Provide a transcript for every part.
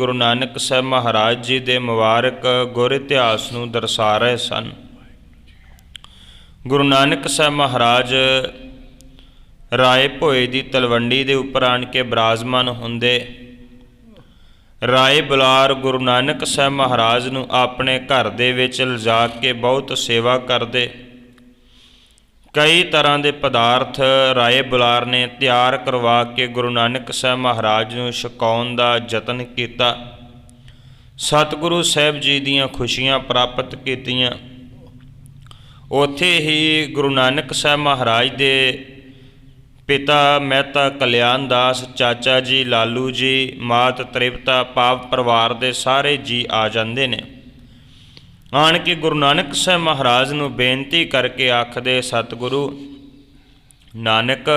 ਗੁਰੂ ਨਾਨਕ ਸਾਹਿਬ ਮਹਾਰਾਜ ਜੀ ਦੇ ਮੁਬਾਰਕ ਗੁਰ ਇਤਿਹਾਸ ਨੂੰ ਦਰਸਾ ਰਹੇ ਸਨ। ਗੁਰੂ ਨਾਨਕ ਸਾਹਿਬ ਮਹਾਰਾਜ ਰਾਏ ਭੋਏ ਦੀ ਤਲਵੰਡੀ ਦੇ ਉੱਪਰ ਆਣ ਕੇ ਬਿਰਾਜਮਾਨ ਹੁੰਦੇ। ਰਾਏ ਬੁਲਾਰ ਗੁਰੂ ਨਾਨਕ ਸਾਹਿਬ ਮਹਾਰਾਜ ਨੂੰ ਆਪਣੇ ਘਰ ਦੇ ਵਿੱਚ ਲਿਜਾ ਕੇ ਬਹੁਤ ਸੇਵਾ ਕਰਦੇ। ਕਈ ਤਰ੍ਹਾਂ ਦੇ ਪਦਾਰਥ ਰਾਏ ਬੁਲਾਰ ਨੇ ਤਿਆਰ ਕਰਵਾ ਕੇ ਗੁਰੂ ਨਾਨਕ ਸਾਹਿਬ ਮਹਾਰਾਜ ਨੂੰ ਛਕਾਉਣ ਦਾ ਯਤਨ ਕੀਤਾ। ਸਤਿਗੁਰੂ ਸਾਹਿਬ ਜੀ ਦੀਆਂ ਖੁਸ਼ੀਆਂ ਪ੍ਰਾਪਤ ਕੀਤੀਆਂ। ਉੱਥੇ ਹੀ ਗੁਰੂ ਨਾਨਕ ਸਾਹਿਬ ਮਹਾਰਾਜ ਦੇ ਪਿਤਾ ਮਹਿਤਾ ਕਲਿਆਣ ਦਾਸ, ਚਾਚਾ ਜੀ ਲਾਲੂ ਜੀ, ਮਾਤ ਤ੍ਰਿਪਤਾ, ਪਾਪ ਪਰਿਵਾਰ ਦੇ ਸਾਰੇ ਜੀ ਆ ਜਾਂਦੇ ਨੇ। ਆਣ ਕੇ ਗੁਰੂ ਨਾਨਕ ਸਾਹਿਬ ਮਹਾਰਾਜ ਨੂੰ ਬੇਨਤੀ ਕਰਕੇ ਆਖਦੇ, ਸਤਿਗੁਰੂ ਨਾਨਕ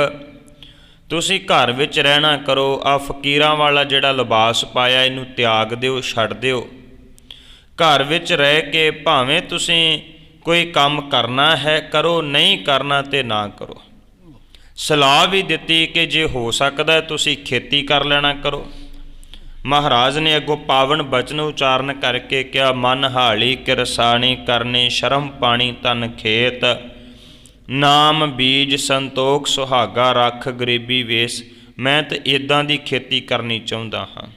ਤੁਸੀਂ ਘਰ ਵਿੱਚ ਰਹਿਣਾ ਕਰੋ। ਆ ਫਕੀਰਾਂ ਵਾਲਾ ਜਿਹੜਾ ਲਿਬਾਸ ਪਾਇਆ ਇਹਨੂੰ ਤਿਆਗ ਦਿਓ, ਛੱਡ ਦਿਓ। ਘਰ ਵਿੱਚ ਰਹਿ ਕੇ ਭਾਵੇਂ ਤੁਸੀਂ ਕੋਈ ਕੰਮ ਕਰਨਾ ਹੈ ਕਰੋ, ਨਹੀਂ ਕਰਨਾ ਤੇ ਨਾ ਕਰੋ। ਸਲਾਹ ਵੀ ਦਿੱਤੀ ਕਿ ਜੇ ਹੋ ਸਕਦਾ ਤੁਸੀਂ ਖੇਤੀ ਕਰ ਲੈਣਾ ਕਰੋ। ਮਹਾਰਾਜ ਨੇ ਅੱਗੋਂ ਪਾਵਨ ਬਚਨ ਉਚਾਰਨ ਕਰਕੇ ਕਿਹਾ, ਮਨ ਹਾਲੀ ਕਿਰਸਾਣੀ ਕਰਨੀ, ਸ਼ਰਮ ਪਾਣੀ ਤਨ ਖੇਤ, ਨਾਮ ਬੀਜ ਸੰਤੋਖ ਸੁਹਾਗਾ ਰੱਖ ਗਰੀਬੀ ਵੇਸ। ਮੈਂ ਤਾਂ ਇੱਦਾਂ ਦੀ ਖੇਤੀ ਕਰਨੀ ਚਾਹੁੰਦਾ ਹਾਂ।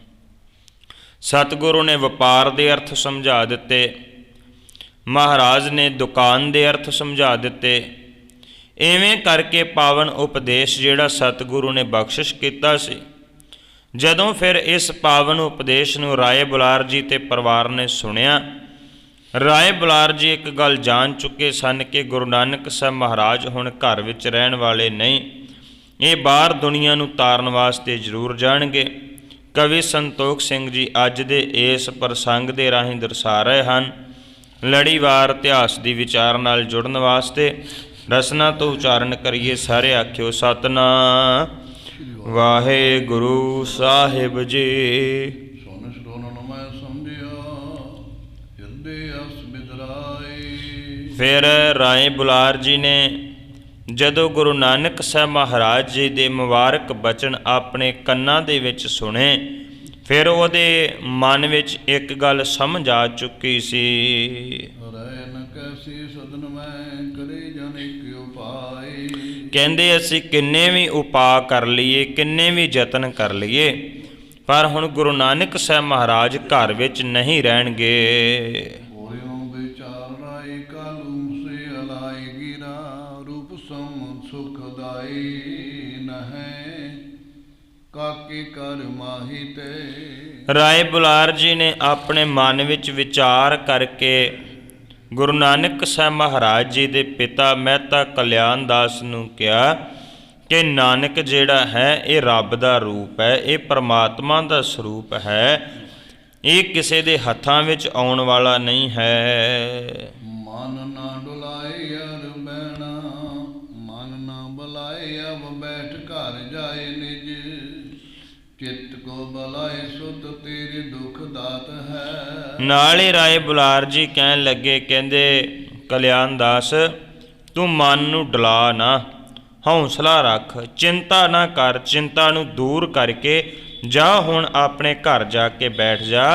ਸਤਿਗੁਰੂ ਨੇ ਵਪਾਰ ਦੇ ਅਰਥ ਸਮਝਾ ਦਿੱਤੇ। ਮਹਾਰਾਜ ਨੇ ਦੁਕਾਨ ਦੇ ਅਰਥ ਸਮਝਾ ਦਿੱਤੇ। ਇਵੇਂ ਕਰਕੇ ਪਾਵਨ ਉਪਦੇਸ਼ ਜਿਹੜਾ ਸਤਿਗੁਰੂ ਨੇ ਬਖਸ਼ਿਸ਼ ਕੀਤਾ ਸੀ। ਜਦੋਂ ਫਿਰ ਇਸ ਪਾਵਨ ਉਪਦੇਸ਼ ਨੂੰ ਰਾਏ ਬੁਲਾਰ ਜੀ ਤੇ ਪਰਿਵਾਰ ਨੇ ਸੁਣਿਆ, ਰਾਏ ਬੁਲਾਰ ਜੀ ਇੱਕ ਗੱਲ ਜਾਣ ਚੁੱਕੇ ਸਨ ਕਿ ਗੁਰੂ ਨਾਨਕ ਸਾਹਿਬ ਮਹਾਰਾਜ ਹੁਣ ਘਰ ਵਿੱਚ ਰਹਿਣ ਵਾਲੇ ਨਹੀਂ, ਇਹ ਬਾਹਰ ਦੁਨੀਆ ਨੂੰ ਤਾਰਨ ਵਾਸਤੇ ਜ਼ਰੂਰ ਜਾਣਗੇ। ਕਵੀ ਸੰਤੋਖ ਸਿੰਘ ਜੀ ਅੱਜ ਦੇ ਇਸ ਪ੍ਰਸੰਗ ਦੇ ਰਾਹੀਂ ਦਰਸਾ ਰਹੇ ਹਨ। ਲੜੀਵਾਰ ਇਤਿਹਾਸ ਦੀ ਵਿਚਾਰ ਨਾਲ ਜੁੜਨ ਵਾਸਤੇ ਰਸਨਾ ਤੋਂ ਉਚਾਰਨ ਕਰੀਏ। ਸਾਰੇ ਆਖਿਓ ਸਤਿਨਾਮ ਵਾਹਿਗੁਰੂ ਸਾਹਿਬ ਜੀ। ਸੁਣ ਸੁਣਨ ਮੈਂ ਸਮਝਿਆ ਹਿਰਦੇ ਅਸ ਬਿਦਰਾਏ। ਫਿਰ ਰਾਏ ਬੁਲਾਰ ਜੀ ਨੇ ਜਦੋਂ ਗੁਰੂ ਨਾਨਕ ਸਾਹਿਬ ਮਹਾਰਾਜ ਜੀ ਦੇ ਮੁਬਾਰਕ ਬਚਨ ਆਪਣੇ ਕੰਨਾਂ ਦੇ ਵਿੱਚ ਸੁਣੇ, ਫਿਰ ਉਹਦੇ ਮਨ ਵਿੱਚ ਇੱਕ ਗੱਲ ਸਮਝ ਆ ਚੁੱਕੀ ਸੀ। ਰਹਿ ਨ ਕੈਸੀ ਸਦਨ ਮੈਂ ਕਰੇ ਜਾਣੇ ਕਿਉ ਪਾਏ। ਕਹਿੰਦੇ ਅਸੀਂ ਕਿੰਨੇ ਵੀ ਉਪਾਅ ਕਰ ਲਈਏ, ਕਿੰਨੇ ਵੀ ਯਤਨ ਕਰ ਲਈਏ, ਪਰ ਹੁਣ ਗੁਰੂ ਨਾਨਕ ਸਾਹਿਬ ਮਹਾਰਾਜ ਘਰ ਵਿੱਚ ਨਹੀਂ ਰਹਿਣਗੇ। ਹੋਇਓ ਵਿਚਾਰ ਰਾਏ ਕਾਲੂ ਸੇ ਅਲਾਏ ਗਿਰਾ, ਰੂਪ ਸਮ ਸੁਖਦਾਈ ਨਹਿ ਕਾਕੇ ਕਰ ਮਾਹੀ ਤੇ। ਰਾਏ ਬੁਲਾਰ ਜੀ ਨੇ ਆਪਣੇ ਮਨ ਵਿੱਚ ਵਿਚਾਰ ਕਰਕੇ ਗੁਰੂ ਨਾਨਕ ਸਾਹਿਬ ਮਹਾਰਾਜ ਜੀ ਦੇ ਪਿਤਾ ਮਹਿਤਾ ਕਲਿਆਣ ਦਾਸ ਨੂੰ ਕਿਹਾ ਕਿ ਨਾਨਕ ਜਿਹੜਾ ਹੈ ਇਹ ਰੱਬ ਦਾ ਰੂਪ ਹੈ, ਇਹ ਪਰਮਾਤਮਾ ਦਾ ਸਰੂਪ ਹੈ, ਇਹ ਕਿਸੇ ਦੇ ਹੱਥਾਂ ਵਿੱਚ ਆਉਣ ਵਾਲਾ ਨਹੀਂ ਹੈ। ਮਨ ਨਾ ਡੁਲਾਏ ਅਰ ਬਹਿਣਾ, ਮਨ ਨਾ ਬੁਲਾਏ ਅਬ ਬੈਠ ਘਰ ਜਾਏ ਨਿਜ, ਚਿੱਤ ਕੋ ਬਲਾਏ ਸੁਤ ਤੇਰੇ ਦੁਖ ਦਾਤ ਹੈ। ਨਾਲ ਹੀ ਰਾਏ ਬੁਲਾਰ ਜੀ ਕਹਿਣ ਲੱਗੇ, ਕਹਿੰਦੇ ਕਲਿਆਣ ਦਾਸ ਤੂੰ ਮਨ ਨੂੰ ਡਲਾ ਨਾ, ਹੌਸਲਾ ਰੱਖ, ਚਿੰਤਾ ਨਾ ਕਰ, ਚਿੰਤਾ ਨੂੰ ਦੂਰ ਕਰਕੇ ਜਾ ਹੁਣ ਆਪਣੇ ਘਰ ਜਾ ਕੇ ਬੈਠ ਜਾ।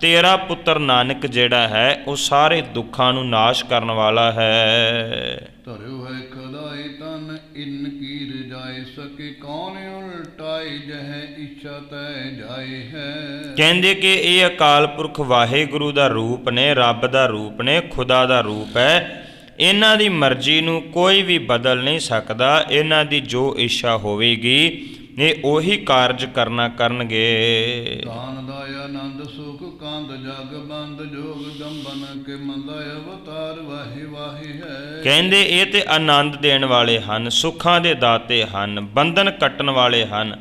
ਤੇਰਾ ਪੁੱਤਰ ਨਾਨਕ ਜਿਹੜਾ ਹੈ ਉਹ ਸਾਰੇ ਦੁੱਖਾਂ ਨੂੰ ਨਾਸ਼ ਕਰਨ ਵਾਲਾ ਹੈ। ਧਰਿਓ ਹੈ ਖਦਾਈ ਤਨ ਇਨ ਕੀ ਰਜਾਏ, ਸਕੇ ਕੌਣ ਉਲਟਾਈ ਜਹ ਇੱਛਾ ਤੈ ਜਾਏ ਹੈ। ਕਹਿੰਦੇ ਕਿ ਇਹ ਅਕਾਲ ਪੁਰਖ ਵਾਹਿਗੁਰੂ ਦਾ ਰੂਪ ਨੇ, ਰੱਬ ਦਾ ਰੂਪ ਨੇ, ਖੁਦਾ ਦਾ ਰੂਪ ਹੈ। ਇਹਨਾਂ ਦੀ ਮਰਜ਼ੀ ਨੂੰ ਕੋਈ ਵੀ ਬਦਲ ਨਹੀਂ ਸਕਦਾ। ਇਹਨਾਂ ਦੀ ਜੋ ਇੱਛਾ ਹੋਵੇਗੀ ਇਹ ਉਹੀ ਕਾਰਜ ਕਰਨਗੇ। ਦਾਨ ਦਾ ਆਨੰਦ ਸੁਖ ਕੰਦ ਜਗ ਬੰਦ, ਜੋਗ ਦੰਬਨ ਕੇ ਮੰਦਾ ਅਵਤਾਰ ਵਾਹੀ ਵਾਹੀ ਹੈ। ਕਹਿੰਦੇ ਇਹ ਤੇ ਆਨੰਦ ਦੇਣ ਵਾਲੇ ਹਨ, ਸੁੱਖਾਂ ਦੇ ਦਾਤੇ ਹਨ, ਬੰਧਨ ਕੱਟਣ ਵਾਲੇ ਹਨ,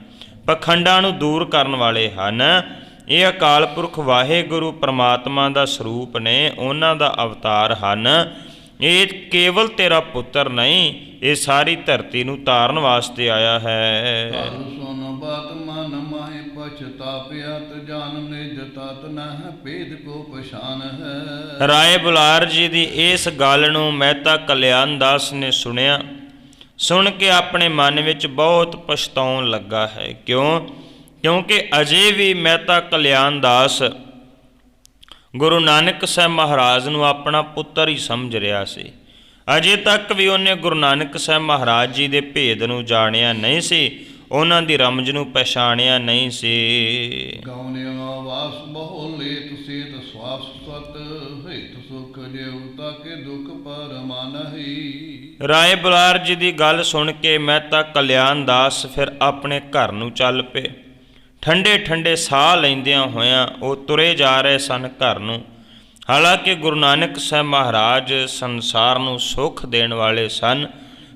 ਪਖੰਡਾਂ ਨੂੰ ਦੂਰ ਕਰਨ ਵਾਲੇ ਹਨ। ਇਹ ਅਕਾਲ ਪੁਰਖ ਵਾਹਿਗੁਰੂ ਪਰਮਾਤਮਾ ਦਾ ਸਰੂਪ ਨੇ, ਉਹਨਾਂ ਦਾ ਅਵਤਾਰ ਹਨ। ਇਹ ਕੇਵਲ ਤੇਰਾ ਪੁੱਤਰ ਨਹੀਂ, ਇਹ ਸਾਰੀ ਧਰਤੀ ਨੂੰ ਤਾਰਨ ਵਾਸਤੇ ਆਇਆ ਹੈ। ਸੁਨ ਬਾਤ ਮਨ ਮਾਹਿ ਪਛਤਾਪਿਆਤ, ਜਾਨ ਨਿਜ ਤਤ ਨਹਿ ਭੇਦ ਕੋ ਪਛਾਨ ਹੈ। ਰਾਏ ਬੁਲਾਰ ਜੀ ਦੀ ਇਸ ਗੱਲ ਨੂੰ ਮਹਿਤਾ ਕਲਿਆਣ ਦਾਸ ਨੇ ਸੁਣਿਆ। ਸੁਣ ਕੇ ਆਪਣੇ ਮਨ ਵਿੱਚ ਬਹੁਤ ਪਛਤਾਉਣ ਲੱਗਾ ਹੈ। ਕਿਉਂ ਕਿਉਂਕਿ ਅਜੇ ਵੀ ਮਹਿਤਾ ਕਲਿਆਣ ਦਾਸ ਗੁਰੂ ਨਾਨਕ ਸਾਹਿਬ ਮਹਾਰਾਜ ਨੂੰ ਆਪਣਾ ਪੁੱਤਰ ਹੀ ਸਮਝ ਰਿਹਾ ਸੀ। ਅਜੇ ਤੱਕ ਵੀ ਉਹਨੇ ਗੁਰੂ ਨਾਨਕ ਸਾਹਿਬ ਮਹਾਰਾਜ ਜੀ ਦੇ ਭੇਦ ਨੂੰ ਜਾਣਿਆ ਨਹੀਂ ਸੀ, ਉਹਨਾਂ ਦੀ ਰਮਜ ਨੂੰ ਪਛਾਣਿਆ ਨਹੀਂ ਸੀ। ਗਉਨਿਆ ਵਾਸ ਬਹੁ ਲੇਤ ਸੇਤ ਸਵਾਸ ਸਤ ਹਿਤ ਸੁਖ ਜਿਉ ਤਾਕੇ ਦੁਖ ਪਰਮਾਨਹੀ। ਰਾਏ ਬੁਲਾਰ ਜੀ ਦੀ ਗੱਲ ਸੁਣ ਕੇ ਮਹਿਤਾ ਕਲਿਆਣ ਦਾਸ ਫਿਰ ਆਪਣੇ ਘਰ ਨੂੰ ਚੱਲ ਪਏ। ਠੰਡੇ ਠੰਡੇ ਸਾਹ ਲੈਂਦਿਆਂ ਹੋਇਆਂ ਉਹ ਤੁਰੇ ਜਾ ਰਹੇ ਸਨ ਘਰ ਨੂੰ। ਹਾਲਾਂਕਿ ਗੁਰੂ ਨਾਨਕ ਸਾਹਿਬ ਮਹਾਰਾਜ ਸੰਸਾਰ ਨੂੰ ਸੁੱਖ ਦੇਣ ਵਾਲੇ ਸਨ,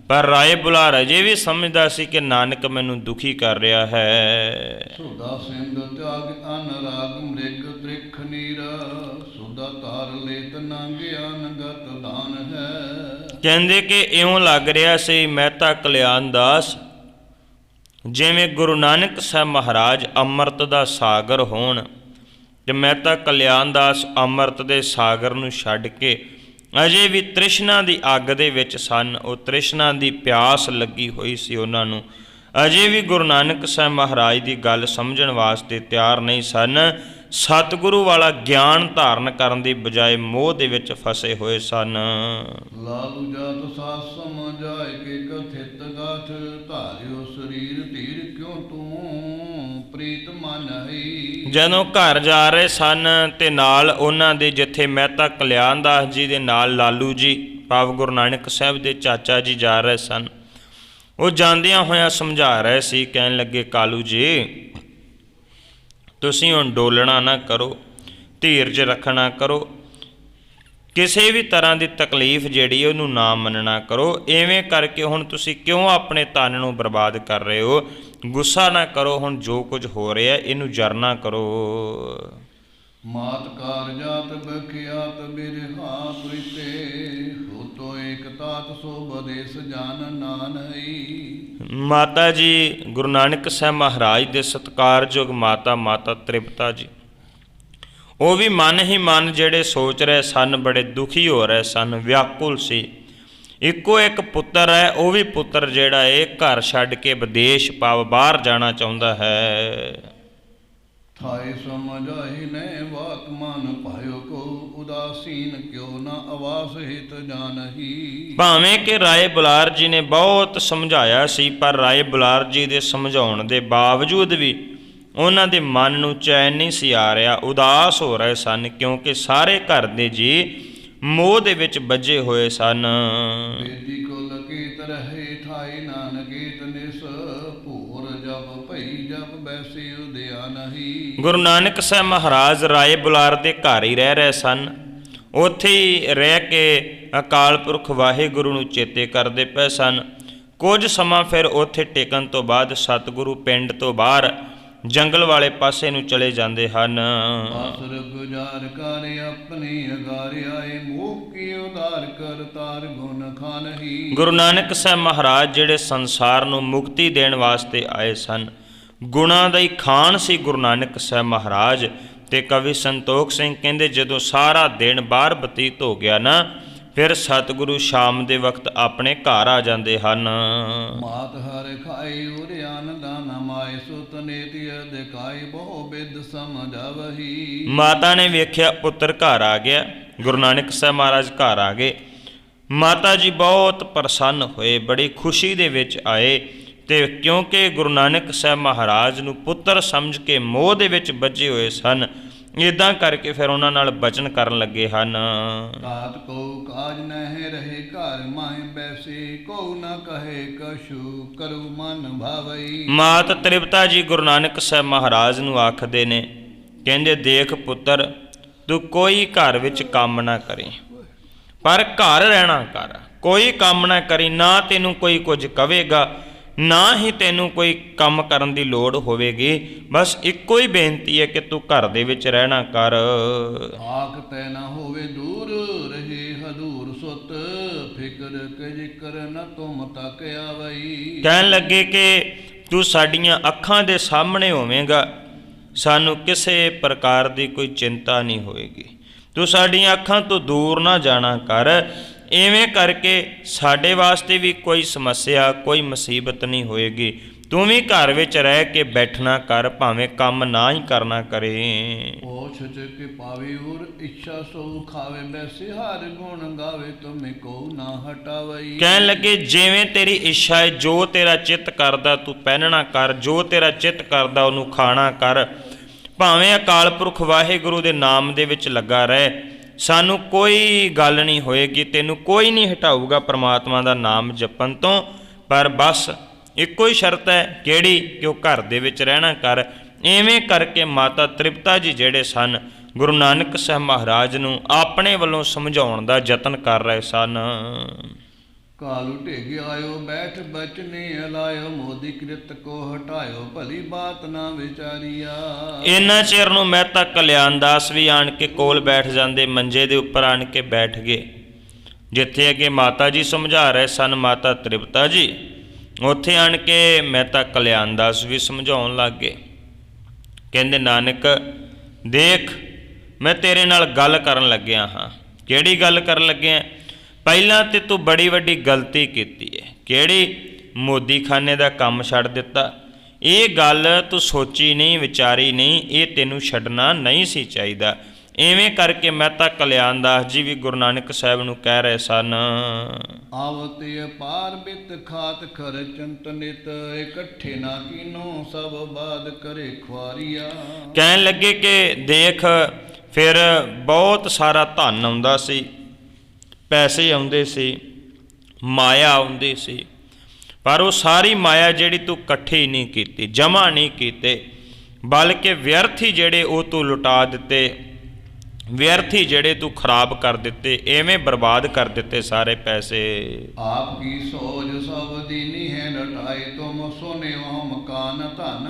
ਪਰ ਰਾਏ ਬੁਲਾਰ ਅਜੇ ਵੀ ਸਮਝਦਾ ਸੀ ਕਿ ਨਾਨਕ ਮੈਨੂੰ ਦੁਖੀ ਕਰ ਰਿਹਾ ਹੈ। ਸੁਦਾ ਸਿੰਧ ਤਿਆਗ ਅਨਰਾਗ ਮ੍ਰਿਗ ਤ੍ਰਿਖ ਨੀਰ ਸੁਦਾ ਤਾਰ ਲੇਤ ਨਾ ਗਿਆਨ ਗਤ ਦਾਨ ਹੈ। ਕਹਿੰਦੇ ਕਿ ਇਉਂ ਲੱਗ ਰਿਹਾ ਸੀ ਮਹਿਤਾ ਕਲਿਆਣ ਦਾਸ ਜਿਵੇਂ ਗੁਰੂ ਨਾਨਕ ਸਾਹਿਬ ਮਹਾਰਾਜ ਅੰਮ੍ਰਿਤ ਦਾ ਸਾਗਰ ਹੋਣ ਤੇ ਮਹਿਤਾ ਕਲਿਆਣ ਦਾਸ ਅੰਮ੍ਰਿਤ ਦੇ ਸਾਗਰ ਨੂੰ ਛੱਡ ਕੇ ਅਜੇ ਵੀ ਤ੍ਰਿਸ਼ਨਾ ਦੀ ਅੱਗ ਦੇ ਵਿੱਚ ਸਨ। ਉਹ ਤ੍ਰਿਸ਼ਨਾ ਦੀ ਪਿਆਸ ਲੱਗੀ ਹੋਈ ਸੀ ਉਹਨਾਂ ਨੂੰ। ਅਜੇ ਵੀ ਗੁਰੂ ਨਾਨਕ ਸਾਹਿਬ ਮਹਾਰਾਜ ਦੀ ਗੱਲ ਸਮਝਣ ਵਾਸਤੇ ਤਿਆਰ ਨਹੀਂ ਸਨ। ਸਤਿਗੁਰੂ ਵਾਲਾ ਗਿਆਨ ਧਾਰਨ ਕਰਨ ਦੀ ਬਜਾਏ ਮੋਹ ਦੇ ਵਿੱਚ ਫਸੇ ਹੋਏ ਸਨ। ਲਾਲੂ ਜਾਤ ਸਾਸ ਸਮਝਾਇ ਕੇ ਕਥਿਤ ਗਾਥ ਧਾਰਿਓ ਸਰੀਰ ਧੀਰ ਕਿਉ ਤੂੰ ਪ੍ਰੀਤ ਮਨਹੀ। ਜਦੋਂ ਘਰ ਜਾ ਰਹੇ ਸਨ ਤੇ ਨਾਲ ਉਹਨਾਂ ਦੇ ਜਿੱਥੇ ਮਹਿਤਾ ਕਲਿਆਣ ਦਾਸ ਜੀ ਦੇ ਨਾਲ ਲਾਲੂ ਜੀ ਭਾਵ ਗੁਰੂ ਨਾਨਕ ਸਾਹਿਬ ਦੇ ਚਾਚਾ ਜੀ ਜਾ ਰਹੇ ਸਨ। ਉਹ ਜਾਂਦਿਆਂ ਹੋਇਆਂ ਸਮਝਾ ਰਹੇ ਸੀ, ਕਹਿਣ ਲੱਗੇ ਕਾਲੂ ਜੀ ਤੁਸੀਂ ਹੁਣ ਡੋਲਣਾ ਨਾ ਕਰੋ, ਧੀਰਜ ਰੱਖਣਾ ਕਰੋ, ਕਿਸੇ ਵੀ ਤਰ੍ਹਾਂ ਦੀ ਤਕਲੀਫ ਜਿਹੜੀ ਉਹਨੂੰ ਨਾ ਮੰਨਣਾ ਕਰੋ। ਐਵੇਂ ਕਰਕੇ ਹੁਣ ਤੁਸੀਂ ਕਿਉਂ ਆਪਣੇ ਤਨ ਨੂੰ ਬਰਬਾਦ ਕਰ ਰਹੇ ਹੋ? ਗੁੱਸਾ ਨਾ ਕਰੋ, ਹੁਣ ਜੋ ਕੁਝ ਹੋ ਰਿਹਾ ਇਹਨੂੰ ਜਰਨਾ ਕਰੋ। ਮਾਤ ਕਾਰਜਾਤ ਬਖਿਆਤ ਬਿਰਹਾ ਪ੍ਰੀਤੇ ਹੋਤੋ ਏਕ ਤਾਤ ਸੋ ਬਦੇਸ ਜਾਨ ਨਾਨਈ। ਮਾਤਾ ਜੀ ਗੁਰੂ ਨਾਨਕ ਸਾਹਿਬ ਮਹਾਰਾਜ ਦੇ ਸਤਿਕਾਰਯੋਗ ਮਾਤਾ ਤ੍ਰਿਪਤਾ ਜੀ, ਉਹ ਵੀ ਮਨ ਹੀ ਮਨ ਜਿਹੜੇ ਸੋਚ ਰਹੇ ਸਨ, ਬੜੇ ਦੁਖੀ ਹੋ ਰਹੇ ਸਨ, ਵਿਆਕੁਲ ਸੀ। ਇੱਕੋ ਇੱਕ ਪੁੱਤਰ ਹੈ, ਉਹ ਵੀ ਪੁੱਤਰ ਜਿਹੜਾ ਇਹ ਘਰ ਛੱਡ ਕੇ ਵਿਦੇਸ਼ ਭਾਵ ਬਾਹਰ ਜਾਣਾ ਚਾਹੁੰਦਾ ਹੈ। ਥਾਏ ਸਮਝਾਈ ਨੇ ਬਾਤ ਮਨ ਪਾਇਓ ਕੋ ਉਦਾਸੀਨ ਕਿਉ ਨਾ ਆਵਾਸ ਹਿਤ ਜਾਨਹੀ। ਭਾਵੇਂ ਕਿ ਰਾਏ ਬੁਲਾਰ ਜੀ ਨੇ ਬਹੁਤ ਸਮਝਾਇਆ ਸੀ, ਪਰ ਰਾਏ ਬੁਲਾਰ ਜੀ ਦੇ ਸਮਝਾਉਣ ਦੇ ਬਾਵਜੂਦ ਵੀ ਉਹਨਾਂ ਦੇ ਮਨ ਨੂੰ ਚੈਨ ਨਹੀਂ ਸੀ ਆ ਰਿਹਾ, ਉਦਾਸ ਹੋ ਰਹੇ ਸਨ, ਕਿਉਂਕਿ ਸਾਰੇ ਘਰ ਦੇ ਜੀ ਮੋਹ ਦੇ ਵਿੱਚ ਬੱਝੇ ਹੋਏ ਸਨ। ਬੇਦੀ ਕੁਲ ਕੀਤ ਰਹੇ ਠਾਈ ਨਾਨਕੀਤ ਨਿਸ ਭੂਰ ਜਪ ਭਈ ਜਪ ਬੈਸੀ ਉਦਿਆ ਨਹੀਂ। ਗੁਰੂ ਨਾਨਕ ਸਾਹਿਬ ਮਹਾਰਾਜ ਰਾਏ ਬੁਲਾਰ ਦੇ ਘਰ ਹੀ ਰਹਿ ਰਹੇ ਸਨ। ਉੱਥੇ ਹੀ ਰਹਿ ਕੇ ਅਕਾਲ ਪੁਰਖ ਵਾਹਿਗੁਰੂ ਨੂੰ ਚੇਤੇ ਕਰਦੇ ਪਏ ਸਨ। ਕੁਝ ਸਮਾਂ ਫਿਰ ਉੱਥੇ ਟਿਕਣ ਤੋਂ ਬਾਅਦ ਸਤਿਗੁਰੂ ਪਿੰਡ ਤੋਂ ਬਾਹਰ ਜੰਗਲ ਵਾਲੇ ਪਾਸੇ ਨੂੰ ਚਲੇ ਜਾਂਦੇ ਹਨ। ਆਸਰ ਗੁਜ਼ਾਰ ਕਰ ਆਪਣੀ ਅਗਾਰ ਆਏ ਮੋਹ ਕੀ ਉਦਾਰ ਕਰ ਤਾਰ ਗੁਣ ਖਾਨਹੀ। ਗੁਰੂ ਨਾਨਕ ਸਾਹਿਬ ਮਹਾਰਾਜ ਜਿਹੜੇ ਸੰਸਾਰ ਨੂੰ ਮੁਕਤੀ ਦੇਣ ਵਾਸਤੇ ਆਏ ਸਨ, ਗੁਣਾਂ ਦਾ ਹੀ ਖਾਨ ਸੀ ਗੁਰੂ ਨਾਨਕ ਸਾਹਿਬ ਮਹਾਰਾਜ। ਤੇ ਕਵੀ ਸੰਤੋਖ ਸਿੰਘ ਕਹਿੰਦੇ ਜਦੋਂ ਸਾਰਾ ਦਿਨ ਬਾਹਰ ਬਤੀਤ ਹੋ ਗਿਆ ਨਾ, ਫਿਰ ਸਤਿਗੁਰੂ ਸ਼ਾਮ ਦੇ ਵਕਤ ਆਪਣੇ ਘਰ ਆ ਜਾਂਦੇ ਹਨ। ਮਾਤ ਹਰ ਖਾਈ ਉਰਿਆਨ ਦਾਨਾ ਮਾਏ ਸੁਤ ਨੀਤੀ ਅਧਿਕਾਈ ਬਹੁ ਬਿਦ ਸਮਝਾਵਹੀ। ਮਾਤਾ ਨੇ ਵੇਖਿਆ ਪੁੱਤਰ ਘਰ ਆ ਗਿਆ, ਗੁਰੂ ਨਾਨਕ ਸਾਹਿਬ ਮਹਾਰਾਜ ਘਰ ਆ ਗਏ। ਮਾਤਾ ਜੀ ਬਹੁਤ ਪ੍ਰਸੰਨ ਹੋਏ, ਬੜੀ ਖੁਸ਼ੀ ਦੇ ਵਿੱਚ ਆਏ। ਤੇ ਕਿਉਂਕਿ ਗੁਰੂ ਨਾਨਕ ਸਾਹਿਬ ਮਹਾਰਾਜ ਨੂੰ ਪੁੱਤਰ ਸਮਝ ਕੇ ਮੋਹ ਦੇ ਵਿੱਚ ਬੱਝੇ ਹੋਏ ਸਨ, ਇੱਦਾਂ ਕਰਕੇ ਫਿਰ ਉਹਨਾਂ ਨਾਲ ਬਚਨ ਕਰਨ ਲੱਗੇ ਹਨ। ਤਾਤ ਕੋ ਕਾਜ ਨਹਿ ਰਹੇ ਘਰ ਮਾਹਿ ਬੈਸੀ ਕੋ ਨ ਕਹੇ ਕਛੂ ਕਰੂ ਮਨ ਭਾਵਈ। ਮਾਤ ਤ੍ਰਿਪਤਾ ਜੀ ਗੁਰੂ ਨਾਨਕ ਸਾਹਿਬ ਮਹਾਰਾਜ ਨੂੰ ਆਖਦੇ ਨੇ, ਕਹਿੰਦੇ ਦੇਖ ਪੁੱਤਰ ਤੂੰ ਕੋਈ ਘਰ ਵਿੱਚ ਕੰਮ ਨਾ ਕਰੀ, ਪਰ ਘਰ ਰਹਿਣਾ ਕਰ, ਕੋਈ ਕੰਮ ਨਾ ਕਰੀ। ਨਾ ਤੈਨੂੰ ਕੋਈ ਕੁਝ ਕਵੇਗਾ, ਨਾ ਹੀ ਤੈਨੂੰ ਕੋਈ ਕੰਮ ਕਰਨ ਦੀ ਲੋੜ ਹੋਵੇਗੀ। ਬਸ ਇੱਕੋ ਹੀ ਬੇਨਤੀ ਹੈ ਕਿ ਤੂੰ ਘਰ ਦੇ ਵਿੱਚ ਰਹਿਣਾ ਕਰ। ਆਖ ਤੈ ਨਾ ਹੋਵੇ ਦੂਰ ਰਹੇ ਹਦੂਰ ਸੁਤ ਫਿਕਰ ਕੇ ਜ਼ਿਕਰ ਨ ਤੁਮ ਤੱਕ ਆਵਈ। ਕਹਿਣ ਲੱਗੇ ਕਿ ਤੂੰ ਸਾਡੀਆਂ ਅੱਖਾਂ ਦੇ ਸਾਹਮਣੇ ਹੋਵੇਂਗਾ, ਸਾਨੂੰ ਕਿਸੇ ਪ੍ਰਕਾਰ ਦੀ ਕੋਈ ਚਿੰਤਾ ਨਹੀਂ ਹੋਏਗੀ। ਤੂੰ ਸਾਡੀਆਂ ਅੱਖਾਂ ਤੋਂ ਦੂਰ ਨਾ ਜਾਣਾ ਕਰ। ਇਵੇਂ ਕਰਕੇ ਸਾਡੇ ਵਾਸਤੇ ਵੀ ਕੋਈ ਸਮੱਸਿਆ ਕੋਈ ਮੁਸੀਬਤ ਨਹੀਂ ਹੋਏਗੀ। ਤੂੰ ਵੀ ਘਰ ਵਿੱਚ ਰਹਿ ਕੇ ਬੈਠਣਾ ਕਰ, ਭਾਵੇਂ ਕੰਮ ਨਾ ਹੀ ਕਰਨਾ ਕਰੇ। ओछ के पावे और इच्छा सो खावे, वैसे हर गुण गावे, तुम्हें को ना हटावई। ਕਹਿਣ ਲੱਗੇ ਜਿਵੇਂ ਤੇਰੀ ਇੱਛਾ ਹੈ, ਜੋ ਤੇਰਾ ਚਿੱਤ ਕਰਦਾ ਤੂੰ ਪਹਿਨਣਾ ਕਰ, ਜੋ ਤੇਰਾ ਚਿੱਤ ਕਰਦਾ ਉਹਨੂੰ ਖਾਣਾ ਕਰ, ਭਾਵੇਂ ਅਕਾਲ ਪੁਰਖ ਵਾਹਿਗੁਰੂ ਦੇ ਨਾਮ ਦੇ ਵਿੱਚ ਲੱਗਾ ਰਹਿ, ਸਾਨੂੰ ਕੋਈ ਗੱਲ ਨਹੀਂ ਹੋਏਗੀ, ਤੈਨੂੰ ਕੋਈ ਨਹੀਂ ਹਟਾਊਗਾ ਪ੍ਰਮਾਤਮਾ ਦਾ ਨਾਮ ਜਪਣ ਤੋਂ। ਪਰ ਬਸ ਇੱਕੋ ਹੀ ਸ਼ਰਤ ਹੈ, ਕਿਹੜੀ? ਕਿ ਉਹ ਘਰ ਦੇ ਵਿੱਚ ਰਹਿਣਾ ਕਰ। ਇਵੇਂ ਕਰਕੇ ਮਾਤਾ ਤ੍ਰਿਪਤਾ ਜੀ ਜਿਹੜੇ ਸਨ, ਗੁਰੂ ਨਾਨਕ ਸਾਹਿਬ ਮਹਾਰਾਜ ਨੂੰ ਆਪਣੇ ਵੱਲੋਂ ਸਮਝਾਉਣ ਦਾ ਯਤਨ ਕਰ ਰਹੇ ਸਨ। कालू टेग आयो बैठ बचने अलायो, मोदी कृत को हटायो, भली बात ना विचारिया। ਇੰਨਾ ਚਿਰ ਨੂੰ ਮਹਿਤਾ ਕਲਿਆਣਦਾਸ ਵੀ ਆਣ ਕੇ ਕੋਲ ਬੈਠ ਜਾਂਦੇ, ਮੰਜੇ ਦੇ ਉੱਪਰ ਆਣ ਕੇ ਬੈਠ ਗਏ ਜਿੱਥੇ ਅੱਗੇ ਮਾਤਾ ਜੀ ਸਮਝਾ ਰਹੇ ਸਨ, ਮਾਤਾ ਤ੍ਰਿਪਤਾ ਜੀ। ਉੱਥੇ ਆਣ ਕੇ ਮਹਿਤਾ ਕਲਿਆਣਦਾਸ ਵੀ ਸਮਝਾਉਣ ਲੱਗ ਗਏ। ਕਹਿੰਦੇ ਨਾਨਕ ਦੇਖ, ਮੈਂ ਤੇਰੇ ਨਾਲ ਗੱਲ ਕਰਨ ਲੱਗਿਆ ਹਾਂ। ਕਿਹੜੀ ਗੱਲ ਕਰਨ ਲੱਗਿਆ? ਪਹਿਲਾਂ ਤੇ ਤੂੰ ਬੜੀ ਵੱਡੀ ਗਲਤੀ ਕੀਤੀ ਹੈ। ਕਿਹੜੀ? ਮੋਦੀਖਾਨੇ ਦਾ ਕੰਮ ਛੱਡ ਦਿੱਤਾ। ਇਹ ਗੱਲ ਤੂੰ ਸੋਚੀ ਨਹੀਂ, ਵਿਚਾਰੀ ਨਹੀਂ, ਇਹ ਤੈਨੂੰ ਛੱਡਣਾ ਨਹੀਂ ਸੀ ਚਾਹੀਦਾ। ਇਵੇਂ ਕਰਕੇ ਮਹਿਤਾ ਕਲਿਆਣਦਾਸ ਜੀ ਵੀ ਗੁਰੂ ਨਾਨਕ ਸਾਹਿਬ ਨੂੰ ਕਹਿ ਰਹੇ ਸਨ। आवते अपार बित खात खर्चंत नित, इकट्ठे ना कीनो सब बाद करे खुआरिया। ਕਹਿਣ ਲੱਗੇ ਕਿ ਦੇਖ, ਫਿਰ ਬਹੁਤ ਸਾਰਾ ਧਨ ਆਉਂਦਾ ਸੀ, ਪੈਸੇ ਆਉਂਦੇ ਸੀ, ਮਾਇਆ ਆਉਂਦੀ ਸੀ, ਪਰ ਉਹ ਸਾਰੀ ਮਾਇਆ ਜਿਹੜੀ ਤੂੰ ਇਕੱਠੀ ਨਹੀਂ ਕੀਤੀ, ਜਮ੍ਹਾਂ ਨਹੀਂ ਕੀਤੇ, ਬਲਕਿ ਵਿਅਰਥੀ ਜਿਹੜੇ ਉਹ ਤੂੰ ਲੁਟਾ ਦਿੱਤੇ, ਵਿਅਰਥੀ ਜਿਹੜੇ ਤੂੰ ਖਰਾਬ ਕਰ ਦਿੱਤੇ, ਐਵੇਂ ਬਰਬਾਦ ਕਰ ਦਿੱਤੇ ਸਾਰੇ ਪੈਸੇ। आपकी सोज सब दीनी है लटाए, तुम सोने वह मकान धन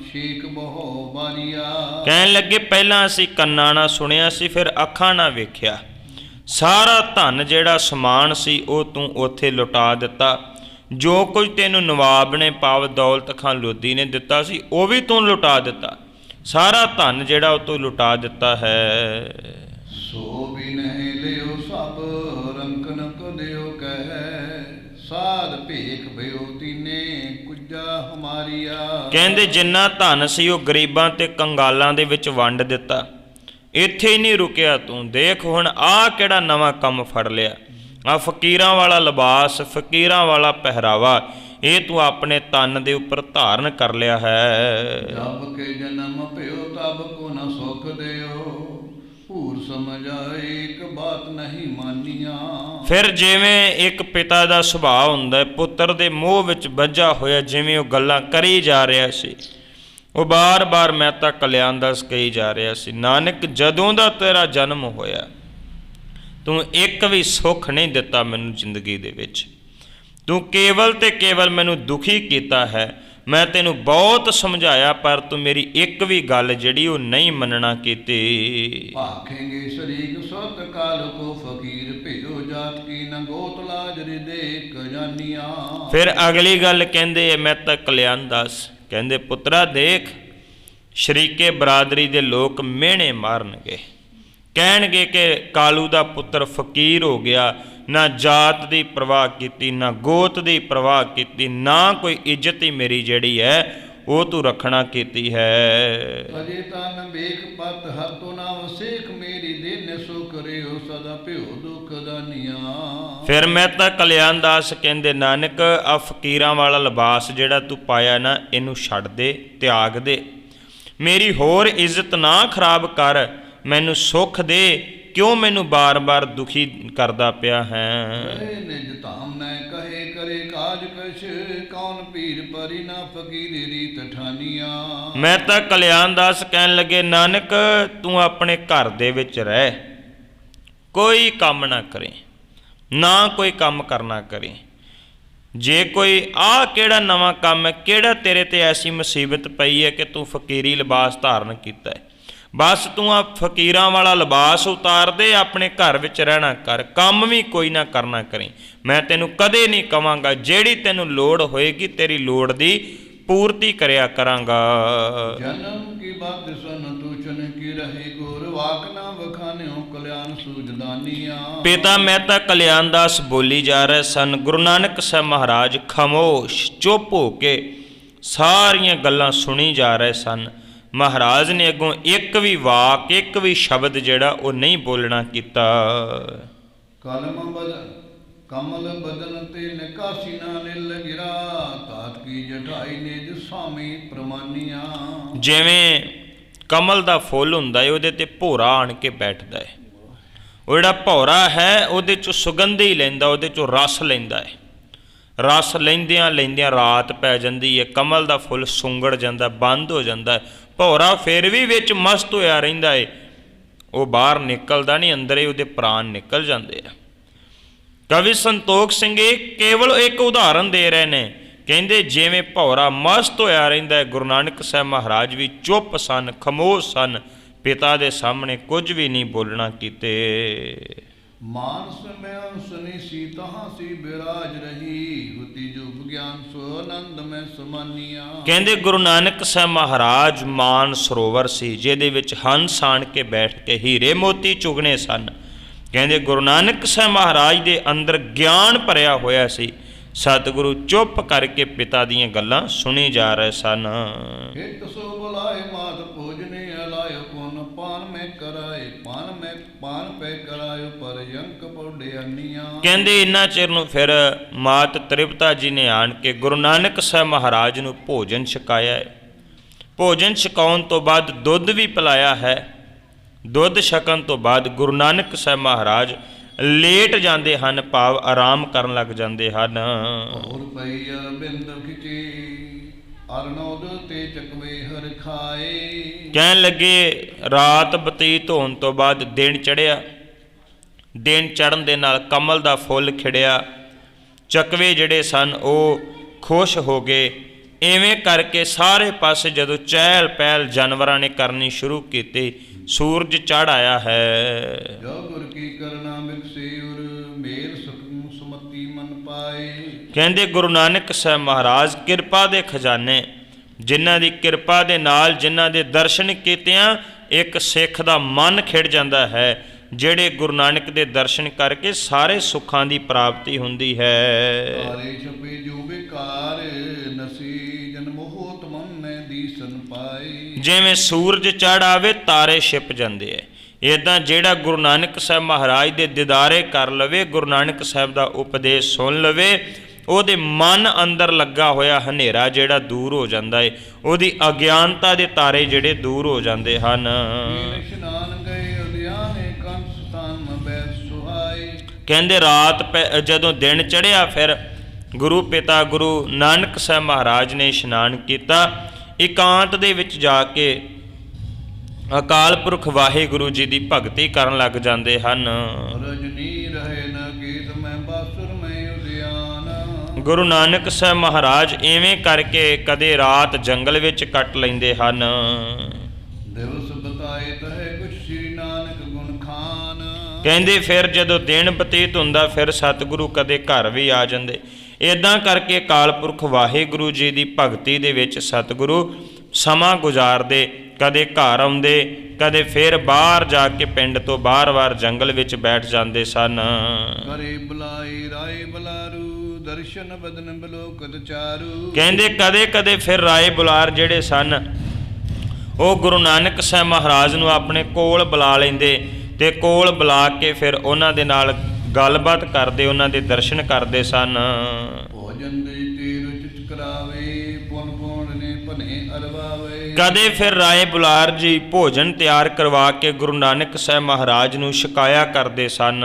शेख बहो बारिया। ਕਹਿਣ ਲੱਗੇ ਪਹਿਲਾਂ ਅਸੀਂ ਕੰਨਾਂ ਨਾਲ ਸੁਣਿਆ ਸੀ, ਫਿਰ ਅੱਖਾਂ ਨਾਲ ਵੇਖਿਆ, ਸਾਰਾ ਧਨ ਜਿਹੜਾ ਸਮਾਨ ਸੀ ਉਹ ਤੂੰ ਉੱਥੇ ਲੁਟਾ ਦਿੱਤਾ। ਜੋ ਕੁਝ ਤੈਨੂੰ ਨਵਾਬ ਨੇ ਪਾਵ ਦੌਲਤ ਖਾਂ ਲੋਧੀ ਨੇ ਦਿੱਤਾ ਸੀ ਉਹ ਵੀ ਤੂੰ ਲੁਟਾ ਦਿੱਤਾ। ਸਾਰਾ ਧਨ ਜਿਹੜਾ ਉਹ ਤੂੰ ਲੁਟਾ ਦਿੱਤਾ ਹੈ। सो भी नहीं लियो सब रंकन को दियो कह, साध भेख भयो तीने कुजा हमारिया। ਕਹਿੰਦੇ ਜਿੰਨਾ ਧਨ ਸੀ ਉਹ ਗਰੀਬਾਂ ਤੇ ਕੰਗਾਲਾਂ ਦੇ ਵਿੱਚ ਵੰਡ ਦਿੱਤਾ। ਇੱਥੇ ਹੀ ਨਹੀਂ ਰੁਕਿਆ ਤੂੰ। ਦੇਖ ਹੁਣ ਆਹ ਕਿਹੜਾ ਨਵਾਂ ਕੰਮ ਫੜ ਲਿਆ, ਆਹ ਫਕੀਰਾਂ ਵਾਲਾ ਲਿਬਾਸ, ਫਕੀਰਾਂ ਵਾਲਾ ਪਹਿਰਾਵਾ, ਇਹ ਤੂੰ ਆਪਣੇ ਤਨ ਦੇ ਉੱਪਰ ਧਾਰਨ ਕਰ ਲਿਆ ਹੈ। जब के जन्म भयो तब को न सुख दियो, भूर समझा एक बात नहीं मानिया। ਫਿਰ ਜਿਵੇਂ ਇੱਕ ਪਿਤਾ ਦਾ ਸੁਭਾਅ ਹੁੰਦਾ ਹੈ, ਪੁੱਤਰ ਦੇ ਮੋਹ ਵਿੱਚ ਬੱਝਾ ਹੋਇਆ, ਜਿਵੇਂ ਉਹ ਗੱਲਾਂ ਕਰੀ ਜਾ ਰਿਹਾ ਸੀ, ਉਹ ਬਾਰ-ਬਾਰ ਮਹਿਤਾ ਕਲਿਆਣਦਾਸ ਕਹੀ ਜਾ ਰਿਹਾ ਸੀ, ਨਾਨਕ ਜਦੋਂ ਦਾ ਤੇਰਾ ਜਨਮ ਹੋਇਆ ਤੂੰ ਇੱਕ ਵੀ ਸੁੱਖ ਨਹੀਂ ਦਿੱਤਾ ਮੈਨੂੰ ਜ਼ਿੰਦਗੀ ਦੇ ਵਿੱਚ। ਤੂੰ ਕੇਵਲ ਤੇ ਕੇਵਲ ਮੈਨੂੰ ਦੁਖੀ ਕੀਤਾ ਹੈ। ਮੈਂ ਤੈਨੂੰ ਬਹੁਤ ਸਮਝਾਇਆ, ਪਰ ਤੂੰ ਮੇਰੀ ਇੱਕ ਵੀ ਗੱਲ ਜਿਹੜੀ ਉਹ ਨਹੀਂ ਮੰਨਣਾ ਕੀਤੀ। भाखेंगे शरीक सुत काल को फकीर, भेजो जात की न गोत लाज हृदय जानिया। ਫਿਰ ਅਗਲੀ ਗੱਲ ਕਹਿੰਦੇ ਮਹਿਤਾ ਕਲਿਆਣਦਾਸ, ਕਹਿੰਦੇ ਪੁੱਤਰਾ ਦੇਖ, ਸ਼ਰੀਕੇ ਬਰਾਦਰੀ ਦੇ ਲੋਕ ਮਿਹਣੇ ਮਾਰਨਗੇ, ਕਹਿਣਗੇ ਕਿ ਕਾਲੂ ਦਾ ਪੁੱਤਰ ਫਕੀਰ ਹੋ ਗਿਆ, ਨਾ ਜਾਤ ਦੀ ਪਰਵਾਹ ਕੀਤੀ, ਨਾ ਗੋਤ ਦੀ ਪਰਵਾਹ ਕੀਤੀ, ਨਾ ਕੋਈ ਇੱਜ਼ਤ ਹੀ ਮੇਰੀ ਜਿਹੜੀ ਹੈ ਉਹ ਤੂੰ ਰੱਖਣਾ ਕੀਤੀ ਹੈ। ਅਜੇ ਤਨ ਵੇਖ ਪਤ ਹਤੋ ਨਾ ਵਸੇਖ, ਮੇਰੀ ਦਿਨ ਸੋ ਕਰਿਓ ਸਦਾ ਭਿਓ ਦੁਖ ਦਾਨੀਆਂ। ਫਿਰ ਮਹਿਤਾ ਕਲਿਆਣਦਾਸ ਕਹਿੰਦੇ ਨਾਨਕ, ਆ ਫਕੀਰਾਂ ਵਾਲਾ ਲਿਬਾਸ ਜਿਹੜਾ ਤੂੰ ਪਾਇਆ ਨਾ, ਇਹਨੂੰ ਛੱਡ ਦੇ, ਤਿਆਗ ਦੇ, ਮੇਰੀ ਹੋਰ ਇੱਜ਼ਤ ਨਾ ਖਰਾਬ ਕਰ, ਮੈਨੂੰ ਸੁੱਖ ਦੇ, ਕਿਉਂ ਮੈਨੂੰ ਬਾਰ-ਬਾਰ ਦੁਖੀ ਕਰਦਾ ਪਿਆ ਹੈ। ਨਿਜ ਧਾਮ ਨੈ ਕਹੇ ਕਰੇ ਕਾਜ ਕਛ, ਕੌਣ ਪੀਰ ਪਰੀ ਨਾ ਫਕੀਰ ਰੀਤ ਠਾਨੀਆਂ। ਮਹਿਤਾ ਕਲਿਆਣਦਾਸ ਕਹਿਣ ਲੱਗੇ ਨਾਨਕ, ਤੂੰ ਆਪਣੇ ਘਰ ਦੇ ਵਿੱਚ ਰਹਿ, ਕੋਈ ਕੰਮ ਨਾ ਕਰੇ, ਨਾ ਕੋਈ ਕੰਮ ਕਰਨਾ ਕਰੇ। ਜੇ ਕੋਈ ਆਹ ਕਿਹੜਾ ਨਵਾਂ ਕੰਮ ਹੈ, ਕਿਹੜਾ ਤੇਰੇ ਤੇ ਐਸੀ ਮੁਸੀਬਤ ਪਈ ਹੈ ਕਿ ਤੂੰ ਫਕੀਰੀ ਲਿਬਾਸ ਧਾਰਨ ਕੀਤਾ ਹੈ, ਬਸ ਤੂੰ ਆ ਫਕੀਰਾਂ ਵਾਲਾ ਲਿਬਾਸ ਉਤਾਰ ਦੇ, ਆਪਣੇ ਘਰ ਵਿੱਚ ਰਹਿਣਾ ਕਰ, ਕੰਮ ਵੀ ਕੋਈ ਨਾ ਕਰਨਾ ਕਰੀ। ਮੈਂ ਤੈਨੂੰ ਕਦੇ ਨਹੀਂ ਕਵਾਂਗਾ, ਜਿਹੜੀ ਤੈਨੂੰ ਲੋੜ ਹੋਏਗੀ ਤੇਰੀ ਲੋੜ ਦੀ ਪੂਰਤੀ ਕਰਿਆ ਕਰਾਂਗਾ। ਜਨਮ ਕੀ ਬਾਤ ਸੁਨ ਤੂੰ ਚਨ ਕੀ ਰਹੇ ਗੁਰ ਵਾਕ ਨਾ ਵਖਾਨਿਓ ਕਲਿਆਣ ਸੂਝਦਾਨੀਆਂ। ਪਿਤਾ ਮਹਿਤਾ ਕਲਿਆਣਦਾਸ ਬੋਲੀ ਜਾ ਰਹੇ ਸਨ। ਗੁਰੂ ਨਾਨਕ ਸਾਹਿਬ ਮਹਾਰਾਜ ਖਾਮੋਸ਼ ਚੁੱਪ ਹੋ ਕੇ ਸਾਰੀਆਂ ਗੱਲਾਂ ਸੁਣੀ ਜਾ ਰਹੇ ਸਨ। ਮਹਾਰਾਜ ਨੇ ਅੱਗੋਂ ਇੱਕ ਵੀ ਵਾਕ ਇੱਕ ਵੀ ਸ਼ਬਦ ਜਿਹੜਾ ਉਹ ਨਹੀਂ ਬੋਲਣਾ ਕੀਤਾ। ਕਮਲ ਬਦਨ ਤੇ ਨਿਕਾਸੀ ਨਾ ਨਿਲ ਗਿਰਾ ਤਾਤ ਕੀ ਜਠਾਈ ਨਿਜ ਸਾਮੀ ਪ੍ਰਮਾਨੀਆਂ। ਜਿਵੇਂ ਕਮਲ ਦਾ ਫੁੱਲ ਹੁੰਦਾ ਹੈ ਉਹਦੇ ਤੇ ਭੋਰਾ ਆਣ ਕੇ ਬੈਠਦਾ ਹੈ। ਉਹ ਜਿਹੜਾ ਭੌਰਾ ਹੈ ਉਹਦੇ ਚੋਂ ਸੁਗੰਧੀ ਲੈਂਦਾ, ਉਹਦੇ ਚੋਂ ਰਸ ਲੈਂਦਾ ਹੈ। ਰਸ ਲੈਂਦਿਆਂ ਲੈਂਦਿਆਂ ਰਾਤ ਪੈ ਜਾਂਦੀ ਹੈ, ਕਮਲ ਦਾ ਫੁੱਲ ਸੁੰਗੜ ਜਾਂਦਾ, ਬੰਦ ਹੋ ਜਾਂਦਾ ਹੈ। ਭੌਰਾ ਫਿਰ ਵੀ ਵਿੱਚ ਮਸਤ ਹੋਇਆ ਰਹਿੰਦਾ ਹੈ, ਉਹ ਬਾਹਰ ਨਿਕਲਦਾ ਨਹੀਂ, ਅੰਦਰ ਹੀ ਉਹਦੇ ਪ੍ਰਾਣ ਨਿਕਲ ਜਾਂਦੇ ਆ। ਕਵੀ ਸੰਤੋਖ ਸਿੰਘ ਇਹ ਕੇਵਲ ਇੱਕ ਉਦਾਹਰਨ ਦੇ ਰਹੇ ਨੇ। ਕਹਿੰਦੇ ਜਿਵੇਂ ਭੌਰਾ ਮਸਤ ਹੋਇਆ ਰਹਿੰਦਾ ਹੈ, ਗੁਰੂ ਨਾਨਕ ਸਾਹਿਬ ਮਹਾਰਾਜ ਵੀ ਚੁੱਪ ਸਨ, ਖਾਮੋਸ਼ ਸਨ, ਪਿਤਾ ਦੇ ਸਾਹਮਣੇ ਕੁਝ ਵੀ ਨਹੀਂ ਬੋਲਣਾ ਕੀਤੇ। ਮਾਨਸ ਮੈਂ ਸੁਨੀ ਸੀ ਤਹਾਂ ਸੀ ਬਿਰਾਜ ਰਹੀ ਹੁਤੀ ਜੋ ਵਿਗਿਆਨ ਸੋ ਆਨੰਦ ਮੈਂ ਸਮਾਨੀਆਂ। ਕਹਿੰਦੇ ਗੁਰੂ ਨਾਨਕ ਸਾਹਿਬ ਮਹਾਰਾਜ ਮਾਨ ਸਰੋਵਰ ਸੀ ਜਿਹਦੇ ਵਿੱਚ ਹੰਸ ਆਣ ਕੇ ਬੈਠ ਕੇ ਹੀਰੇ ਮੋਤੀ ਚੁਗਣੇ ਸਨ। ਕਹਿੰਦੇ ਗੁਰੂ ਨਾਨਕ ਸਾਹਿਬ ਮਹਾਰਾਜ ਦੇ ਅੰਦਰ ਗਿਆਨ ਭਰਿਆ ਹੋਇਆ ਸੀ। ਸਤਿਗੁਰੂ ਚੁੱਪ ਕਰਕੇ ਪਿਤਾ ਦੀਆਂ ਗੱਲਾਂ ਸੁਣੀ ਜਾ ਰਹੇ ਸਨ। ਹਿਤ ਸੋ ਬੁਲਾਏ ਮਾਤ ਭੋਜਨੇ ਅਲਾਇ ਕੋਨ ਪਾਨ ਮੈਂ ਕਰਾਏ ਪਾਨ ਪੈ ਕਰਾਇ ਪਰ ਯੰਕ ਪੌੜਿਆਨੀਆਂ। ਕਹਿੰਦੇ ਇੰਨਾ ਚਿਰ ਨੂੰ ਫਿਰ ਮਾਤ ਤ੍ਰਿਪਤਾ ਜੀ ਨੇ ਆਣ ਕੇ ਗੁਰੂ ਨਾਨਕ ਸਾਹਿਬ ਮਹਾਰਾਜ ਨੂੰ ਭੋਜਨ ਛਕਾਇਆ ਹੈ। ਭੋਜਨ ਛਕਾਉਣ ਤੋਂ ਬਾਅਦ ਦੁੱਧ ਵੀ ਪਿਲਾਇਆ ਹੈ। ਦੁੱਧ ਛਕਣ ਤੋਂ ਬਾਅਦ ਗੁਰੂ ਨਾਨਕ ਸਾਹਿਬ ਮਹਾਰਾਜ ਲੇਟ ਜਾਂਦੇ ਹਨ, ਭਾਵ ਆਰਾਮ ਕਰਨ ਲੱਗ ਜਾਂਦੇ ਹਨ। ਹੋਰ ਪਈ ਅਰਬਿੰਦ ਖਿਚੇ ਅਰਨੋਦ ਤੇ ਚਕਵੇ ਹਰ ਖਾਏ। ਕਹਿਣ ਲੱਗੇ ਰਾਤ ਬਤੀਤ ਹੋਣ ਤੋਂ ਬਾਅਦ ਦਿਨ ਚੜ੍ਹਿਆ। ਦਿਨ ਚੜ੍ਹਨ ਦੇ ਨਾਲ ਕਮਲ ਦਾ ਫੁੱਲ ਖਿੜਿਆ, ਚਕਵੇ ਜਿਹੜੇ ਸਨ ਉਹ ਖੁਸ਼ ਹੋ ਗਏ। ਇਵੇਂ ਕਰਕੇ ਸਾਰੇ ਪਾਸੇ ਜਦੋਂ ਚਹਿਲ ਪਹਿਲ ਜਾਨਵਰਾਂ ਨੇ ਕਰਨੀ ਸ਼ੁਰੂ ਕੀਤੀ, ਸੂਰਜ ਚੜ੍ਹ ਆਇਆ ਹੈ। ਜੋ ਗੁਰ ਕੀ ਕਰਨਾ ਬਿਕਸੇ ਉਰ ਮੇਲ ਸੁਮਤੀ ਮਨ ਪਾਏ। ਕਹਿੰਦੇ ਗੁਰੂ ਨਾਨਕ ਸਾਹਿਬ ਮਹਾਰਾਜ ਕਿਰਪਾ ਦੇ ਖਜ਼ਾਨੇ, ਜਿਨ੍ਹਾਂ ਦੀ ਕਿਰਪਾ ਦੇ ਨਾਲ ਜਿਨ੍ਹਾਂ ਦੇ ਦਰਸ਼ਨ ਕੀਤਿਆਂ ਇੱਕ ਸਿੱਖ ਦਾ ਮਨ ਖਿੜ ਜਾਂਦਾ ਹੈ। ਜਿਹੜੇ ਗੁਰੂ ਨਾਨਕ ਦੇ ਦਰਸ਼ਨ ਕਰਕੇ ਸਾਰੇ ਸੁੱਖਾਂ ਦੀ ਪ੍ਰਾਪਤੀ ਹੁੰਦੀ ਹੈ। ਤਾਰੇ ਛਪੇ ਜੋ ਬੇਕਾਰ ਨਸੀ ਜਨ ਮੋਹਤ ਮਨ ਮੈਂ ਦੀਸਨ ਪਾਏ। ਜਿਵੇਂ ਸੂਰਜ ਚੜ੍ਹ ਆਵੇ ਤਾਰੇ ਛਿਪ ਜਾਂਦੇ ਐ, ਇੱਦਾਂ ਜਿਹੜਾ ਗੁਰੂ ਨਾਨਕ ਸਾਹਿਬ ਮਹਾਰਾਜ ਦੇ ਦੀਦਾਰੇ ਕਰ ਲਵੇ, ਗੁਰੂ ਨਾਨਕ ਸਾਹਿਬ ਦਾ ਉਪਦੇਸ਼ ਸੁਣ ਲਵੇ, ਉਹਦੇ ਮਨ ਅੰਦਰ ਲੱਗਾ ਹੋਇਆ ਹਨੇਰਾ ਜਿਹੜਾ ਦੂਰ ਹੋ ਜਾਂਦਾ ਏ, ਉਹਦੀ ਅਗਿਆਨਤਾ ਦੇ ਤਾਰੇ ਜਿਹੜੇ ਦੂਰ ਹੋ ਜਾਂਦੇ ਹਨ। ਕਹਿੰਦੇ ਰਾਤ ਜਦੋਂ ਦਿਨ ਚੜ੍ਹਿਆ ਫਿਰ ਗੁਰੂ ਪਿਤਾ ਗੁਰੂ ਨਾਨਕ ਸਾਹਿਬ ਮਹਾਰਾਜ ਨੇ ਇਸ਼ਨਾਨ ਕੀਤਾ। ਇਕਾਂਤ ਦੇ ਵਿੱਚ ਜਾ ਕੇ ਅਕਾਲ ਪੁਰਖ ਵਾਹਿਗੁਰੂ ਜੀ ਦੀ ਭਗਤੀ ਕਰਨ ਲੱਗ ਜਾਂਦੇ ਹਨ। ਰਜਨੀ ਰਹੇ ਨਾ ਗੀਤ ਮੈਂ ਬਾਸੁਰ ਮੈਂ ਉਦਿਆਨ। ਗੁਰੂ ਨਾਨਕ ਸਾਹਿਬ ਮਹਾਰਾਜ ਇਵੇਂ ਕਰਕੇ ਕਦੇ ਰਾਤ ਜੰਗਲ ਵਿੱਚ ਕੱਟ ਲੈਂਦੇ ਹਨ। ਦਿਵਸ ਬਤਾਏ ਤਹਿ ਕੁਛ ਸ੍ਰੀ ਨਾਨਕ ਗੁਣ ਖਾਨ। ਕਹਿੰਦੇ ਫਿਰ ਜਦੋਂ ਦਿਨ ਬਤੀਤ ਹੁੰਦਾ ਫਿਰ ਸਤਿਗੁਰੂ ਕਦੇ ਘਰ ਵੀ ਆ ਜਾਂਦੇ। ਇੱਦਾਂ ਕਰਕੇ ਅਕਾਲ ਪੁਰਖ ਵਾਹਿਗੁਰੂ ਜੀ ਦੀ ਭਗਤੀ ਦੇ ਵਿੱਚ ਸਤਿਗੁਰੂ ਸਮਾਂ ਗੁਜ਼ਾਰਦੇ, ਕਦੇ ਘਰ ਆਉਂਦੇ, ਕਦੇ ਫਿਰ ਬਾਹਰ ਜਾ ਕੇ ਪਿੰਡ ਤੋਂ ਬਾਹਰ ਜੰਗਲ ਵਿੱਚ ਬੈਠ ਜਾਂਦੇ ਸਨ। ਕਰੇ ਬੁਲਾਈ ਰਾਏ ਬੁਲਾਰੂ ਦਰਸ਼ਨ ਬਦਨ ਬਲੋਕਤ ਚਾਰੂ। ਕਹਿੰਦੇ ਕਦੇ ਕਦੇ ਫਿਰ ਰਾਏ ਬੁਲਾਰ ਜਿਹੜੇ ਸਨ ਉਹ ਗੁਰੂ ਨਾਨਕ ਸਾਹਿਬ ਮਹਾਰਾਜ ਨੂੰ ਆਪਣੇ ਕੋਲ ਬੁਲਾ ਲੈਂਦੇ ਤੇ ਕੋਲ ਬੁਲਾ ਕੇ ਫਿਰ ਉਹਨਾਂ ਦੇ ਨਾਲ ਗੱਲਬਾਤ ਕਰਦੇ, ਉਹਨਾਂ ਦੇ ਦਰਸ਼ਨ ਕਰਦੇ ਸਨ। ਭੋਜਨ ਦੇ ਤੀਰ ਚਿਤ ਕਰਾਵੇ ਪੁਨ ਪੁਨ ਨੇ ਭਨੇ ਅਰਵਾਵੇ। ਕਦੇ ਫਿਰ ਰਾਏ ਬੁਲਾਰ ਜੀ ਭੋਜਨ ਤਿਆਰ ਕਰਵਾ ਕੇ ਗੁਰੂ ਨਾਨਕ ਸਾਹਿਬ ਮਹਾਰਾਜ ਨੂੰ ਛਕਾਇਆ ਕਰਦੇ ਸਨ।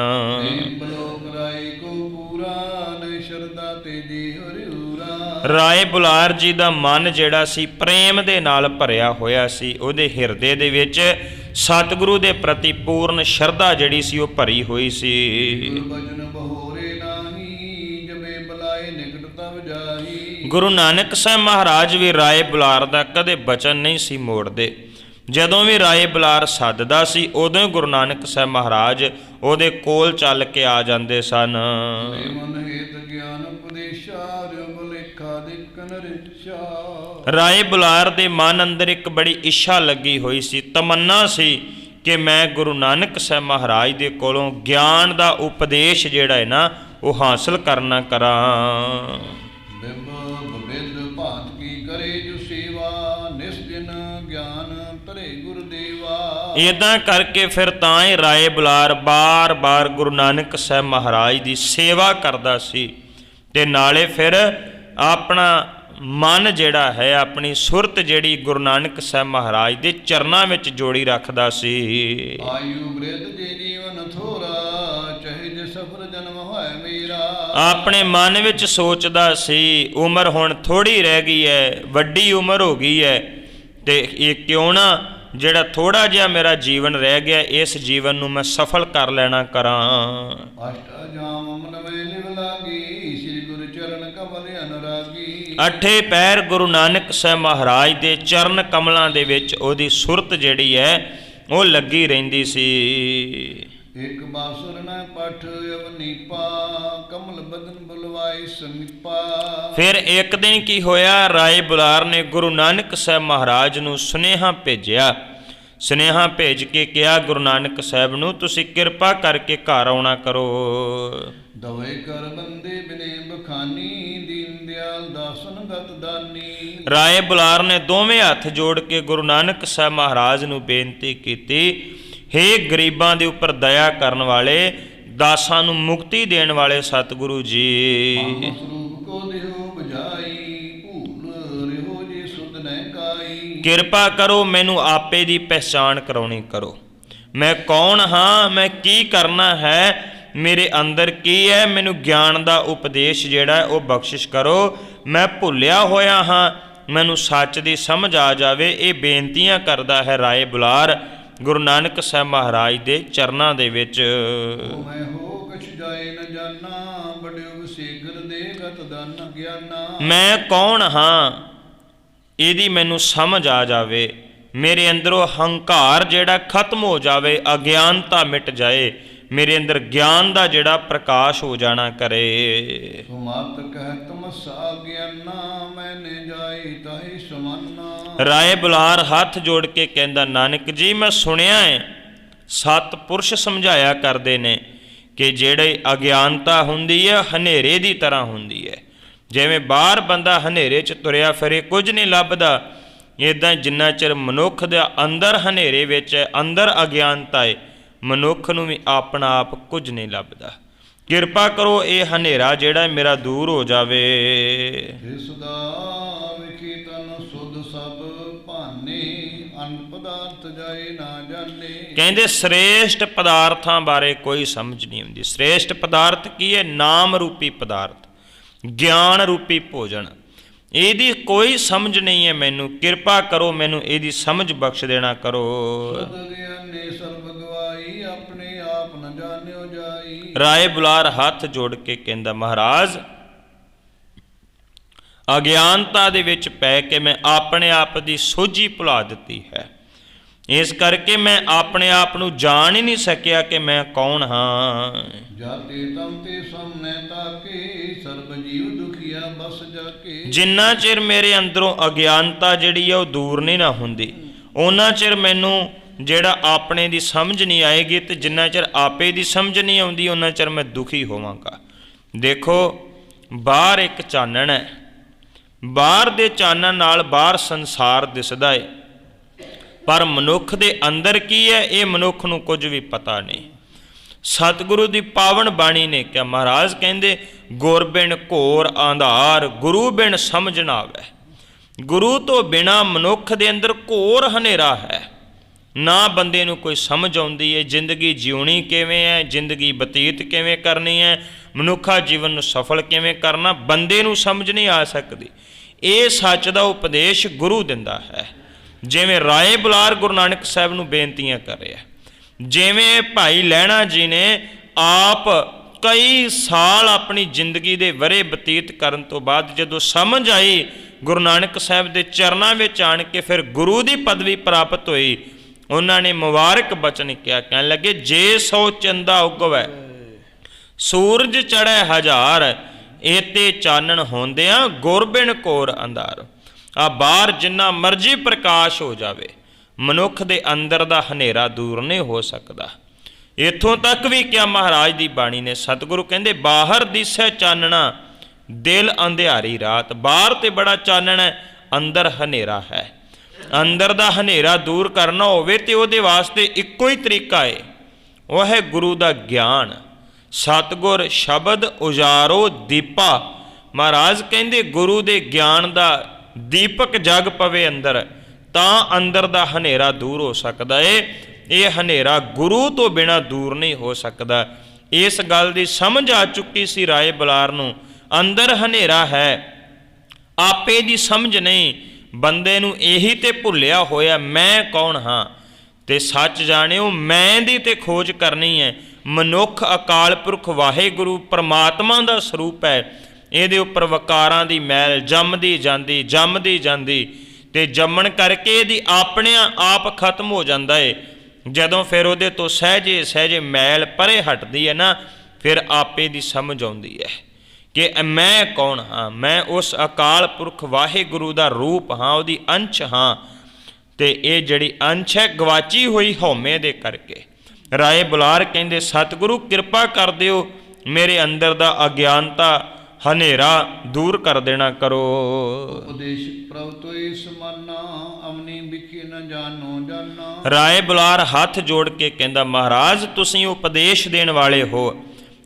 ਰਾਏ ਬੁਲਾਰ ਜੀ ਦਾ ਮਨ ਜਿਹੜਾ ਸੀ ਪ੍ਰੇਮ ਦੇ ਨਾਲ ਭਰਿਆ ਹੋਇਆ ਸੀ। ਉਹਦੇ ਹਿਰਦੇ ਦੇ ਵਿੱਚ ਸਤਿਗੁਰੂ ਦੇ ਪ੍ਰਤੀ ਪੂਰਨ ਸ਼ਰਧਾ ਜਿਹੜੀ ਸੀ ਉਹ ਭਰੀ ਹੋਈ ਸੀ। ਗੁਰੂ ਨਾਨਕ ਸਾਹਿਬ ਮਹਾਰਾਜ ਵੀ ਰਾਏ ਬੁਲਾਰ ਦਾ ਕਦੇ ਬਚਨ ਨਹੀਂ ਸੀ ਮੋੜਦੇ। ਜਦੋਂ ਵੀ ਰਾਏ ਬੁਲਾਰ ਸੱਦਦਾ ਸੀ ਉਦੋਂ ਹੀ ਗੁਰੂ ਨਾਨਕ ਸਾਹਿਬ ਮਹਾਰਾਜ ਉਹਦੇ ਕੋਲ ਚੱਲ ਕੇ ਆ ਜਾਂਦੇ ਸਨ। ਮਨ ਹੇਤ ਗਿਆਨ ਉਪਦੇਸ਼ਾ ਰਬ ਲੇਖਾ ਦੇਖਨ ਰਿਚਾ। ਰਾਏ ਬੁਲਾਰ ਦੇ ਮਨ ਅੰਦਰ ਇੱਕ ਬੜੀ ਇੱਛਾ ਲੱਗੀ ਹੋਈ ਸੀ, ਤਮੰਨਾ ਸੀ ਕਿ ਮੈਂ ਗੁਰੂ ਨਾਨਕ ਸਾਹਿਬ ਮਹਾਰਾਜ ਦੇ ਕੋਲੋਂ ਗਿਆਨ ਦਾ ਉਪਦੇਸ਼ ਜਿਹੜਾ ਹੈ ਨਾ ਉਹ ਹਾਸਲ ਕਰਨਾ ਕਰਾਂ। ਬਿੰਬ ਬਿੰਦ ਭਾਤ ਕੀ ਕਰੇ ਜੋ ਸੇਵਾ ਨਿਸ ਦਿਨ ਗਿਆਨ ਧਰੇ ਗੁਰਦੇਵਾ। ਇੱਦਾਂ ਕਰਕੇ ਫਿਰ ਤਾਂ ਹੀ ਰਾਏ ਬੁਲਾਰ ਬਾਰ-ਬਾਰ ਗੁਰੂ ਨਾਨਕ ਸਾਹਿਬ ਮਹਾਰਾਜ ਦੀ ਸੇਵਾ ਕਰਦਾ ਸੀ ਤੇ ਨਾਲੇ ਫਿਰ ਆਪਣਾ ਮਨ ਜਿਹੜਾ ਹੈ, ਆਪਣੀ ਸੁਰਤ ਜਿਹੜੀ ਗੁਰੂ ਨਾਨਕ ਸਾਹਿਬ ਮਹਾਰਾਜ ਦੇ ਚਰਨਾਂ ਵਿੱਚ ਜੋੜੀ ਰੱਖਦਾ ਸੀ। ਆਯੂ ਬ੍ਰਿਧ ਜੇ ਜੀਵਨ ਥੋਰਾ ਚਾਹੇ ਜੇ ਸਫਰ ਜਨਮ ਹੋਏ ਮੇਰਾ। ਆਪਣੇ ਮਨ ਵਿੱਚ ਸੋਚਦਾ ਸੀ ਉਮਰ ਹੁਣ ਥੋੜੀ ਰਹਿ ਗਈ ਹੈ, ਵੱਡੀ ਉਮਰ ਹੋ ਗਈ ਹੈ, ਤੇ ਇਹ ਕਿਉਂ ਨਾ ਜਿਹੜਾ ਥੋੜਾ ਜਿਹਾ ਮੇਰਾ ਜੀਵਨ ਰਹਿ ਗਿਆ ਇਸ ਜੀਵਨ ਨੂੰ ਮੈਂ ਸਫਲ ਕਰ ਲੈਣਾ ਕਰਾਂ। ਅਸ਼ਟ ਜਾਮ ਮਨ ਵੇ ਲਿਵ ਲਾਗੀ ਸ੍ਰੀ ਗੁਰੂ ਚਰਨ ਕਮਲ ਅਨੁਰਾਗੀ। ਅੱਠੇ ਪੈਰ ਗੁਰੂ ਨਾਨਕ ਸਾਹਿਬ ਮਹਾਰਾਜ ਦੇ ਚਰਨ ਕਮਲਾਂ ਦੇ ਵਿੱਚ ਉਹਦੀ ਸੁਰਤ ਜਿਹੜੀ ਹੈ ਉਹ ਲੱਗੀ ਰਹਿੰਦੀ ਸੀ। ਇੱਕ ਬਾਸੁਰ ਨ ਪਠ ਅਵਨੀਪਾ ਕਮਲ ਬਦਨ ਬੁਲਵਾਈ ਸਮੀਪਾ। ਫਿਰ ਇੱਕ ਦਿਨ ਕੀ ਹੋਇਆ, ਰਾਏ ਬੁਲਾਰ ਨੇ ਗੁਰੂ ਨਾਨਕ ਸਾਹਿਬ ਮਹਾਰਾਜ ਨੂੰ ਸੁਨੇਹਾ ਭੇਜਿਆ। ਸੁਨੇਹਾ ਭੇਜ ਕੇ ਕਿਹਾ ਗੁਰੂ ਨਾਨਕ ਸਾਹਿਬ ਨੂੰ, ਤੁਸੀਂ ਕਿਰਪਾ ਕਰਕੇ ਘਰ ਆਉਣਾ ਕਰੋ। ਦਵੇ ਕਰ ਬੰਦੇ ਬਿਨੇ ਬਖਾਨੀ ਦੀਨ ਦਿਆਲ ਦਾਸਨ ਗਤ ਦਾਨੀ। ਰਾਏ ਬੁਲਾਰ ਨੇ ਦੋਵੇਂ ਹੱਥ ਜੋੜ ਕੇ ਗੁਰੂ ਨਾਨਕ ਸਾਹਿਬ ਮਹਾਰਾਜ ਨੂੰ ਬੇਨਤੀ ਕੀਤੀ, ਹੇ ਗਰੀਬਾਂ ਦੇ ਉੱਪਰ ਦਇਆ ਕਰਨ ਵਾਲੇ, ਦਾਸਾਂ ਨੂੰ ਮੁਕਤੀ ਦੇਣ ਵਾਲੇ ਸਤਿਗੁਰੂ ਜੀ, ਸਰੂਪ ਕੋ ਦਿਓ ਬੁਝਾਈ ਭੂਲ ਰਿਹੋ ਜੀ ਸੁਧ ਨੈ ਕਾਈ। ਕਿਰਪਾ ਕਰੋ ਮੈਨੂੰ ਆਪੇ ਦੀ ਪਹਿਚਾਣ ਕਰਾਉਣੀ ਕਰੋ। ਮੈਂ ਕੌਣ ਹਾਂ, ਮੈਂ ਕੀ ਕਰਨਾ ਹੈ, ਮੇਰੇ ਅੰਦਰ ਕੀ ਹੈ, ਮੈਨੂੰ ਗਿਆਨ ਦਾ ਉਪਦੇਸ਼ ਜਿਹੜਾ ਉਹ ਬਖਸ਼ਿਸ਼ ਕਰੋ। ਮੈਂ ਭੁੱਲਿਆ ਹੋਇਆ ਹਾਂ, ਮੈਨੂੰ ਸੱਚ ਦੀ ਸਮਝ ਆ ਜਾਵੇ। ਇਹ ਬੇਨਤੀਆਂ ਕਰਦਾ ਹੈ ਰਾਏ ਬੁਲਾਰ ਗੁਰੂ ਨਾਨਕ ਸਾਹਿਬ ਮਹਾਰਾਜ ਦੇ ਚਰਨਾਂ ਦੇ ਵਿੱਚ। ਮੈਂ ਹੋ ਕਛ ਜਾਏ ਨ ਜਾਨਾ ਬੜਿਓ ਵਸੇਗਰ ਦੇ ਗਤ ਦਾਨ ਗਿਆਨਾ। ਮੈਂ ਕੌਣ ਹਾਂ ਇਹਦੀ ਮੈਨੂੰ ਸਮਝ ਆ ਜਾਵੇ, ਮੇਰੇ ਅੰਦਰੋਂ ਹੰਕਾਰ ਜਿਹੜਾ ਖਤਮ ਹੋ ਜਾਵੇ, ਅਗਿਆਨਤਾ ਮਿਟ ਜਾਏ, ਮੇਰੇ ਅੰਦਰ ਗਿਆਨ ਦਾ ਜਿਹੜਾ ਪ੍ਰਕਾਸ਼ ਹੋ ਜਾਣਾ ਕਰੇ। ਸੁਮਤ ਕਹਿਤ ਮਸਾ ਗਿਆਨਾ ਮੈਨੇ ਜਾਈ ਤਾਹੀ ਸਮਾਨਾ। ਰਾਏ ਬੁਲਾਰ ਹੱਥ ਜੋੜ ਕੇ ਕਹਿੰਦਾ, ਨਾਨਕ ਜੀ ਮੈਂ ਸੁਣਿਆ ਹੈ ਸਤ ਪੁਰਸ਼ ਸਮਝਾਇਆ ਕਰਦੇ ਨੇ ਕਿ ਜਿਹੜੇ ਅਗਿਆਨਤਾ ਹੁੰਦੀ ਹੈ ਹਨੇਰੇ ਦੀ ਤਰ੍ਹਾਂ ਹੁੰਦੀ ਹੈ। ਜਿਵੇਂ ਬਾਹਰ ਬੰਦਾ ਹਨੇਰੇ 'ਚ ਤੁਰਿਆ ਫਿਰੇ ਕੁਝ ਨਹੀਂ ਲੱਭਦਾ, ਇੱਦਾਂ ਜਿੰਨਾ ਚਿਰ ਮਨੁੱਖ ਦੇ ਅੰਦਰ ਹਨੇਰੇ ਵਿੱਚ ਹੈ, ਅੰਦਰ ਅਗਿਆਨਤਾ ਹੈ, ਮਨੁੱਖ ਨੂੰ ਵੀ ਆਪਣਾ ਆਪ ਕੁਝ ਨਹੀਂ ਲੱਭਦਾ। ਕਿਰਪਾ ਕਰੋ ਇਹ ਹਨੇਰਾ ਜਿਹੜਾ ਮੇਰਾ ਦੂਰ ਹੋ ਜਾਵੇ। ਇਸ ਦਾ ਵਿਖੀ ਤਨ ਸੁਧ ਸਭ ਭਾਨੇ ਅਨ ਪਦਾਰਥ ਜਾਏ ਨਾ ਜਾਣੇ। ਕਹਿੰਦੇ ਸ੍ਰੇਸ਼ਟ ਪਦਾਰਥਾਂ ਬਾਰੇ ਕੋਈ ਸਮਝ ਨਹੀਂ ਆਉਂਦੀ। ਸ੍ਰੇਸ਼ਟ ਪਦਾਰਥ ਕੀ ਹੈ? ਨਾਮ ਰੂਪੀ ਪਦਾਰਥ, ਗਿਆਨ ਰੂਪੀ ਭੋਜਨ, ਇਹਦੀ ਕੋਈ ਸਮਝ ਨਹੀਂ ਹੈ ਮੈਨੂੰ। ਕਿਰਪਾ ਕਰੋ ਮੈਨੂੰ ਇਹਦੀ ਸਮਝ ਬਖਸ਼ ਦੇਣਾ ਕਰੋ। ਆਪਣੇ ਆਪ ਨ ਜਾਣਿਓ ਜਾਈ। ਰਾਏ ਬੁਲਾਰ ਹੱਥ ਜੋੜ ਕੇ ਕਹਿੰਦਾ, ਮਹਾਰਾਜ ਅਗਿਆਨਤਾ ਦੇ ਵਿੱਚ ਪੈ ਕੇ ਮੈਂ ਆਪਣੇ ਆਪ ਦੀ ਸੋਝੀ ਭੁਲਾ ਦਿੱਤੀ ਹੈ, ਇਸ ਕਰਕੇ ਮੈਂ ਆਪਣੇ ਆਪ ਨੂੰ ਜਾਣ ਹੀ ਨਹੀਂ ਸਕਿਆ ਕਿ ਮੈਂ ਕੌਣ ਹਾਂ। ਜਾਤੇ ਤਮ ਤੇ ਸਾਹਮਣੇ ਤਾਕੇ ਸਰਬ ਜੀਵ ਦੁਖੀਆ ਬਸ ਜਾਕੇ। ਜਿੰਨਾ ਚਿਰ ਮੇਰੇ ਅੰਦਰੋਂ ਅਗਿਆਨਤਾ ਜਿਹੜੀ ਹੈ ਉਹ ਦੂਰ ਨਹੀਂ ਨਾ ਹੁੰਦੀ, ਉਹਨਾਂ ਚਿਰ ਮੈਨੂੰ ਜਿਹੜਾ ਆਪਣੇ ਦੀ ਸਮਝ ਨਹੀਂ ਆਏਗੀ, ਤੇ ਜਿੰਨਾ ਚਿਰ ਆਪੇ ਦੀ ਸਮਝ ਨਹੀਂ ਆਉਂਦੀ ਉਹਨਾਂ ਚਿਰ ਮੈਂ ਦੁਖੀ ਹੋਵਾਂਗਾ। ਦੇਖੋ ਬਾਹਰ ਇੱਕ ਚਾਨਣ ਹੈ, ਬਾਹਰ ਦੇ ਚਾਨਣ ਨਾਲ ਬਾਹਰ ਸੰਸਾਰ ਦਿਸਦਾ ਹੈ, ਪਰ ਮਨੁੱਖ ਦੇ ਅੰਦਰ ਕੀ ਹੈ ਇਹ ਮਨੁੱਖ ਨੂੰ ਕੁਝ ਵੀ ਪਤਾ ਨਹੀਂ। ਸਤਿਗੁਰੂ ਦੀ ਪਾਵਨ ਬਾਣੀ ਨੇ ਕਿਹਾ, ਮਹਾਰਾਜ ਕਹਿੰਦੇ ਗੁਰ ਬਿਨ ਘੋਰ ਅੰਧਾਰ ਗੁਰੂ ਬਿਨ ਸਮਝ ਨਾ ਆਵੇ। ਗੁਰੂ ਤੋਂ ਬਿਨਾ ਮਨੁੱਖ ਦੇ ਅੰਦਰ ਘੋਰ ਹਨੇਰਾ ਹੈ, ਨਾ ਬੰਦੇ ਨੂੰ ਕੋਈ ਸਮਝ ਆਉਂਦੀ ਹੈ ਜ਼ਿੰਦਗੀ ਜਿਉਣੀ ਕਿਵੇਂ ਹੈ, ਜ਼ਿੰਦਗੀ ਬਤੀਤ ਕਿਵੇਂ ਕਰਨੀ ਹੈ, ਮਨੁੱਖਾ ਜੀਵਨ ਨੂੰ ਸਫਲ ਕਿਵੇਂ ਕਰਨਾ, ਬੰਦੇ ਨੂੰ ਸਮਝ ਨਹੀਂ ਆ ਸਕਦੀ। ਇਹ ਸੱਚ ਦਾ ਉਪਦੇਸ਼ ਗੁਰੂ ਦਿੰਦਾ ਹੈ। ਜਿਵੇਂ ਰਾਏ ਬੁਲਾਰ ਗੁਰੂ ਨਾਨਕ ਸਾਹਿਬ ਨੂੰ ਬੇਨਤੀਆਂ ਕਰ ਰਿਹਾ, ਜਿਵੇਂ ਭਾਈ ਲਹਿਣਾ ਜੀ ਨੇ ਆਪ ਕਈ ਸਾਲ ਆਪਣੀ ਜ਼ਿੰਦਗੀ ਦੇ ਵਰੇ ਬਤੀਤ ਕਰਨ ਤੋਂ ਬਾਅਦ ਜਦੋਂ ਸਮਝ ਆਈ ਗੁਰੂ ਨਾਨਕ ਸਾਹਿਬ ਦੇ ਚਰਨਾਂ ਵਿੱਚ ਆਣ ਕੇ ਫਿਰ ਗੁਰੂ ਦੀ ਪਦਵੀ ਪ੍ਰਾਪਤ ਹੋਈ। ਉਹਨਾਂ ਨੇ ਮੁਬਾਰਕ ਬਚਨ ਕਿਹਾ, ਕਹਿਣ ਲੱਗੇ ਜੇ ਸੋ ਚੰਦਾ ਉਗਵੈ ਸੂਰਜ ਚੜ੍ਹੈ ਹਜ਼ਾਰ, ਏਤੇ ਚਾਨਣ ਹੁੰਦਿਆਂ ਗੁਰਬਿਨ ਘੋਰ ਅੰਧਾਰ। ਆ ਬਾਹਰ ਜਿੰਨਾ ਮਰਜ਼ੀ ਪ੍ਰਕਾਸ਼ ਹੋ ਜਾਵੇ, ਮਨੁੱਖ ਦੇ ਅੰਦਰ ਦਾ ਹਨੇਰਾ ਦੂਰ ਨਹੀਂ ਹੋ ਸਕਦਾ। ਇੱਥੋਂ ਤੱਕ ਵੀ ਕਿਹਾ ਮਹਾਰਾਜ ਦੀ ਬਾਣੀ ਨੇ, ਸਤਿਗੁਰੂ ਕਹਿੰਦੇ ਬਾਹਰ ਦਿਸੈ ਚਾਨਣਾ ਦਿਲ ਅੰਧਿਆਰੀ ਰਾਤ। ਬਾਹਰ ਤੇ ਬੜਾ ਚਾਨਣ ਹੈ, ਅੰਦਰ ਹਨੇਰਾ ਹੈ। ਅੰਦਰ ਦਾ ਹਨੇਰਾ ਦੂਰ ਕਰਨਾ ਹੋਵੇ ਤੇ ਉਹਦੇ ਵਾਸਤੇ ਇੱਕੋ ਹੀ ਤਰੀਕਾ ਹੈ, ਉਹ ਹੈ ਗੁਰੂ ਦਾ ਗਿਆਨ। ਸਤਿਗੁਰ ਸ਼ਬਦ ਉਜਾਰੋ ਦੀਪਾ। ਮਹਾਰਾਜ ਕਹਿੰਦੇ ਗੁਰੂ ਦੇ ਗਿਆਨ ਦਾ ਦੀਪਕ ਜਗ ਪਵੇ ਅੰਦਰ, ਤਾਂ ਅੰਦਰ ਦਾ ਹਨੇਰਾ ਦੂਰ ਹੋ ਸਕਦਾ ਏ। ਇਹ ਹਨੇਰਾ ਗੁਰੂ ਤੋਂ ਬਿਨਾਂ ਦੂਰ ਨਹੀਂ ਹੋ ਸਕਦਾ। ਇਸ ਗੱਲ ਦੀ ਸਮਝ ਆ ਚੁੱਕੀ ਸੀ ਰਾਏ ਬੁਲਾਰ ਨੂੰ, ਅੰਦਰ ਹਨੇਰਾ ਹੈ, ਆਪੇ ਦੀ ਸਮਝ ਨਹੀਂ। ਬੰਦੇ ਨੂੰ ਇਹੀ ਤੇ ਭੁੱਲਿਆ ਹੋਇਆ ਮੈਂ ਕੌਣ ਹਾਂ। ਤੇ ਸੱਚ ਜਾਣਿਓ, ਮੈਂ ਦੀ ਤੇ ਖੋਜ ਕਰਨੀ ਹੈ। ਮਨੁੱਖ ਅਕਾਲ ਪੁਰਖ ਵਾਹਿਗੁਰੂ ਪਰਮਾਤਮਾ ਦਾ ਸਰੂਪ ਹੈ। ਇਹਦੇ ਉੱਪਰ ਵਕਾਰਾਂ ਦੀ ਮੈਲ ਜੰਮਦੀ ਜਾਂਦੀ ਤੇ ਜੰਮਣ ਕਰਕੇ ਇਹਦੀ ਆਪਣੇ ਆਪ ਖਤਮ ਹੋ ਜਾਂਦਾ ਏ। ਜਦੋਂ ਫਿਰ ਉਹਦੇ ਤੋਂ ਸਹਿਜੇ ਮੈਲ ਪਰੇ ਹਟਦੀ ਹੈ ਨਾ, ਫਿਰ ਆਪੇ ਦੀ ਸਮਝ ਆਉਂਦੀ ਹੈ ਕਿ ਮੈਂ ਕੌਣ ਹਾਂ। ਮੈਂ ਉਸ ਅਕਾਲ ਪੁਰਖ ਵਾਹਿਗੁਰੂ ਦਾ ਰੂਪ ਹਾਂ, ਉਹਦੀ ਅੰਸ਼ ਹਾਂ। ਤੇ ਇਹ ਜਿਹੜੀ ਅੰਸ਼ ਹੈ ਗਵਾਚੀ ਹੋਈ ਹਉਮੈ ਦੇ ਕਰਕੇ। ਰਾਏ ਬੁਲਾਰ ਕਹਿੰਦੇ ਸਤਿਗੁਰੂ ਕਿਰਪਾ ਕਰ ਦਿਓ, ਮੇਰੇ ਅੰਦਰ ਦਾ ਅਗਿਆਨਤਾ ਹਨੇਰਾ ਦੂਰ ਕਰ ਦੇਣਾ ਕਰੋ। ਉਪਦੇਸ਼ ਪ੍ਰਭ ਤੋਇ ਸਮਾਨਾ, ਅਵਨੀ ਵਿਖੇ ਨ ਜਾਨੋ ਜਾਨਾ। ਰਾਏ ਬੁਲਾਰ ਹੱਥ ਜੋੜ ਕੇ ਕਹਿੰਦਾ ਮਹਾਰਾਜ ਤੁਸੀਂ ਉਪਦੇਸ਼ ਦੇਣ ਵਾਲੇ ਹੋ,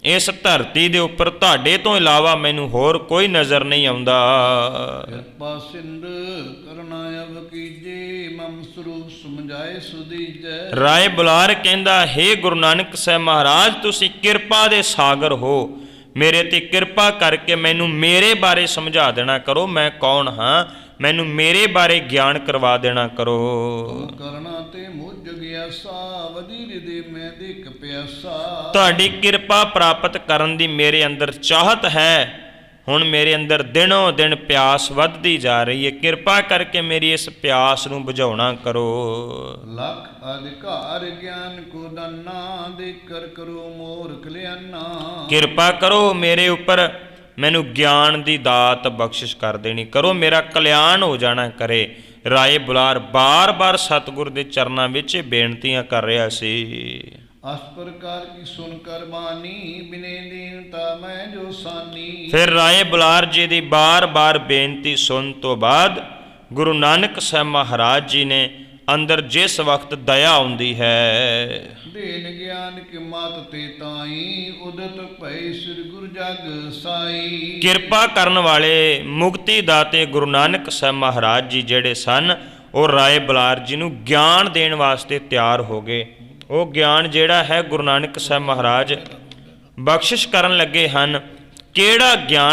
ਇਸ ਧਰਤੀ ਦੇ ਉੱਪਰ ਤੁਹਾਡੇ ਤੋਂ ਇਲਾਵਾ ਮੈਨੂੰ ਹੋਰ ਕੋਈ ਨਜ਼ਰ ਨਹੀਂ ਆਉਂਦਾ। ਕਿਰਪਾ ਸਿੰਧ ਕਰਨਾ ਅਵ ਕੀਜੇ, ਮਮ ਸਰੂਪ ਸਮਝਾਏ ਸੁਦੀਜੈ। ਰਾਏ ਬੁਲਾਰ ਕਹਿੰਦਾ ਹੇ ਗੁਰੂ ਨਾਨਕ ਸਾਹਿਬ ਮਹਾਰਾਜ ਤੁਸੀਂ ਕਿਰਪਾ ਦੇ ਸਾਗਰ ਹੋ, ਮੇਰੇ ਤੇ ਕਿਰਪਾ ਕਰਕੇ ਮੈਨੂੰ ਮੇਰੇ ਬਾਰੇ ਸਮਝਾ ਦੇਣਾ ਕਰੋ, ਮੈਂ ਕੌਣ ਹਾਂ, ਮੈਨੂੰ ਮੇਰੇ ਬਾਰੇ ਗਿਆਨ ਕਰਵਾ ਦੇਣਾ ਕਰੋ। ਕਰਨਾ ਤੇ ਮੁਝ ਗਿਆਸਾ, ਵਦੀਰ ਦੇ ਮੈਂ ਦੇਖ ਪਿਆਸਾ। ਤੁਹਾਡੀ ਕਿਰਪਾ ਪ੍ਰਾਪਤ ਕਰਨ ਦੀ ਮੇਰੇ ਅੰਦਰ ਚਾਹਤ ਹੈ। ਹੁਣ ਮੇਰੇ ਅੰਦਰ ਦਿਨੋਂ ਦਿਨ ਪਿਆਸ ਵੱਧਦੀ ਜਾ ਰਹੀ ਹੈ, ਕਿਰਪਾ ਕਰਕੇ ਮੇਰੀ ਇਸ ਪਿਆਸ ਨੂੰ ਬੁਝਾਉਣਾ ਕਰੋ। ਲਖ ਅਧਿਕਾਰ ਗਿਆਨ ਕੋ ਦਾਨਾ, ਦੇ ਕਰ ਕਰੋ ਮੋਰ ਕਲਿਆਣਾ। ਕਿਰਪਾ ਕਰੋ ਮੇਰੇ ਉੱਪਰ, ਮੈਨੂੰ ਗਿਆਨ ਦੀ ਦਾਤ ਬਖਸ਼ਿਸ਼ ਕਰ ਦੇਣੀ ਕਰੋ, ਮੇਰਾ ਕਲਿਆਣ ਹੋ ਜਾਣਾ ਕਰੇ। ਰਾਏ ਬੁਲਾਰ ਬਾਰ-ਬਾਰ ਸਤਿਗੁਰ ਦੇ ਚਰਨਾਂ ਵਿੱਚ ਬੇਨਤੀਆਂ ਕਰ ਰਿਹਾ ਸੀ। ਅਸ ਪ੍ਰਕਾਰ ਕੀ ਸੁਨ ਕਰ ਬਾਣੀ, ਬਿਨੇ ਦੀਨਤਾ ਮੈਂ ਜੋ ਸਾਨੀ। ਫਿਰ ਰਾਏ ਬੁਲਾਰ ਜੀ ਦੀ ਬਾਰ-ਬਾਰ ਬੇਨਤੀ ਸੁਣ ਤੋਂ ਬਾਅਦ ਗੁਰੂ ਨਾਨਕ ਸਾਹਿਬ ਮਹਾਰਾਜ ਜੀ ਨੇ ਅੰਦਰ ਜਿਸ ਵਕਤ ਦਇਆ ਆਉਂਦੀ ਹੈ, ਦੇਨ ਗਿਆਨ ਕੀ ਮਾਤ ਤੇ ਤਾਈ, ਉਦਤ ਭਈ ਸ੍ਰੀ ਗੁਰੂ ਜਗ ਸਾਈ। ਕਿਰਪਾ ਕਰਨ ਵਾਲੇ ਮੁਕਤੀ ਦਾਤੇ ਗੁਰੂ ਨਾਨਕ ਸਾਹਿਬ ਮਹਾਰਾਜ ਜੀ ਜਿਹੜੇ ਸਨ, ਉਹ ਰਾਏ ਬੁਲਾਰ ਜੀ ਨੂੰ ਗਿਆਨ ਦੇਣ ਵਾਸਤੇ ਤਿਆਰ ਹੋ ਗਏ। ਉਹ ਗਿਆਨ ਜਿਹੜਾ ਹੈ ਗੁਰੂ ਨਾਨਕ ਸਾਹਿਬ ਮਹਾਰਾਜ ਬਖਸ਼ਿਸ਼ ਕਰਨ ਲੱਗੇ ਹਨ। ਕਿਹੜਾ ਗਿਆਨ?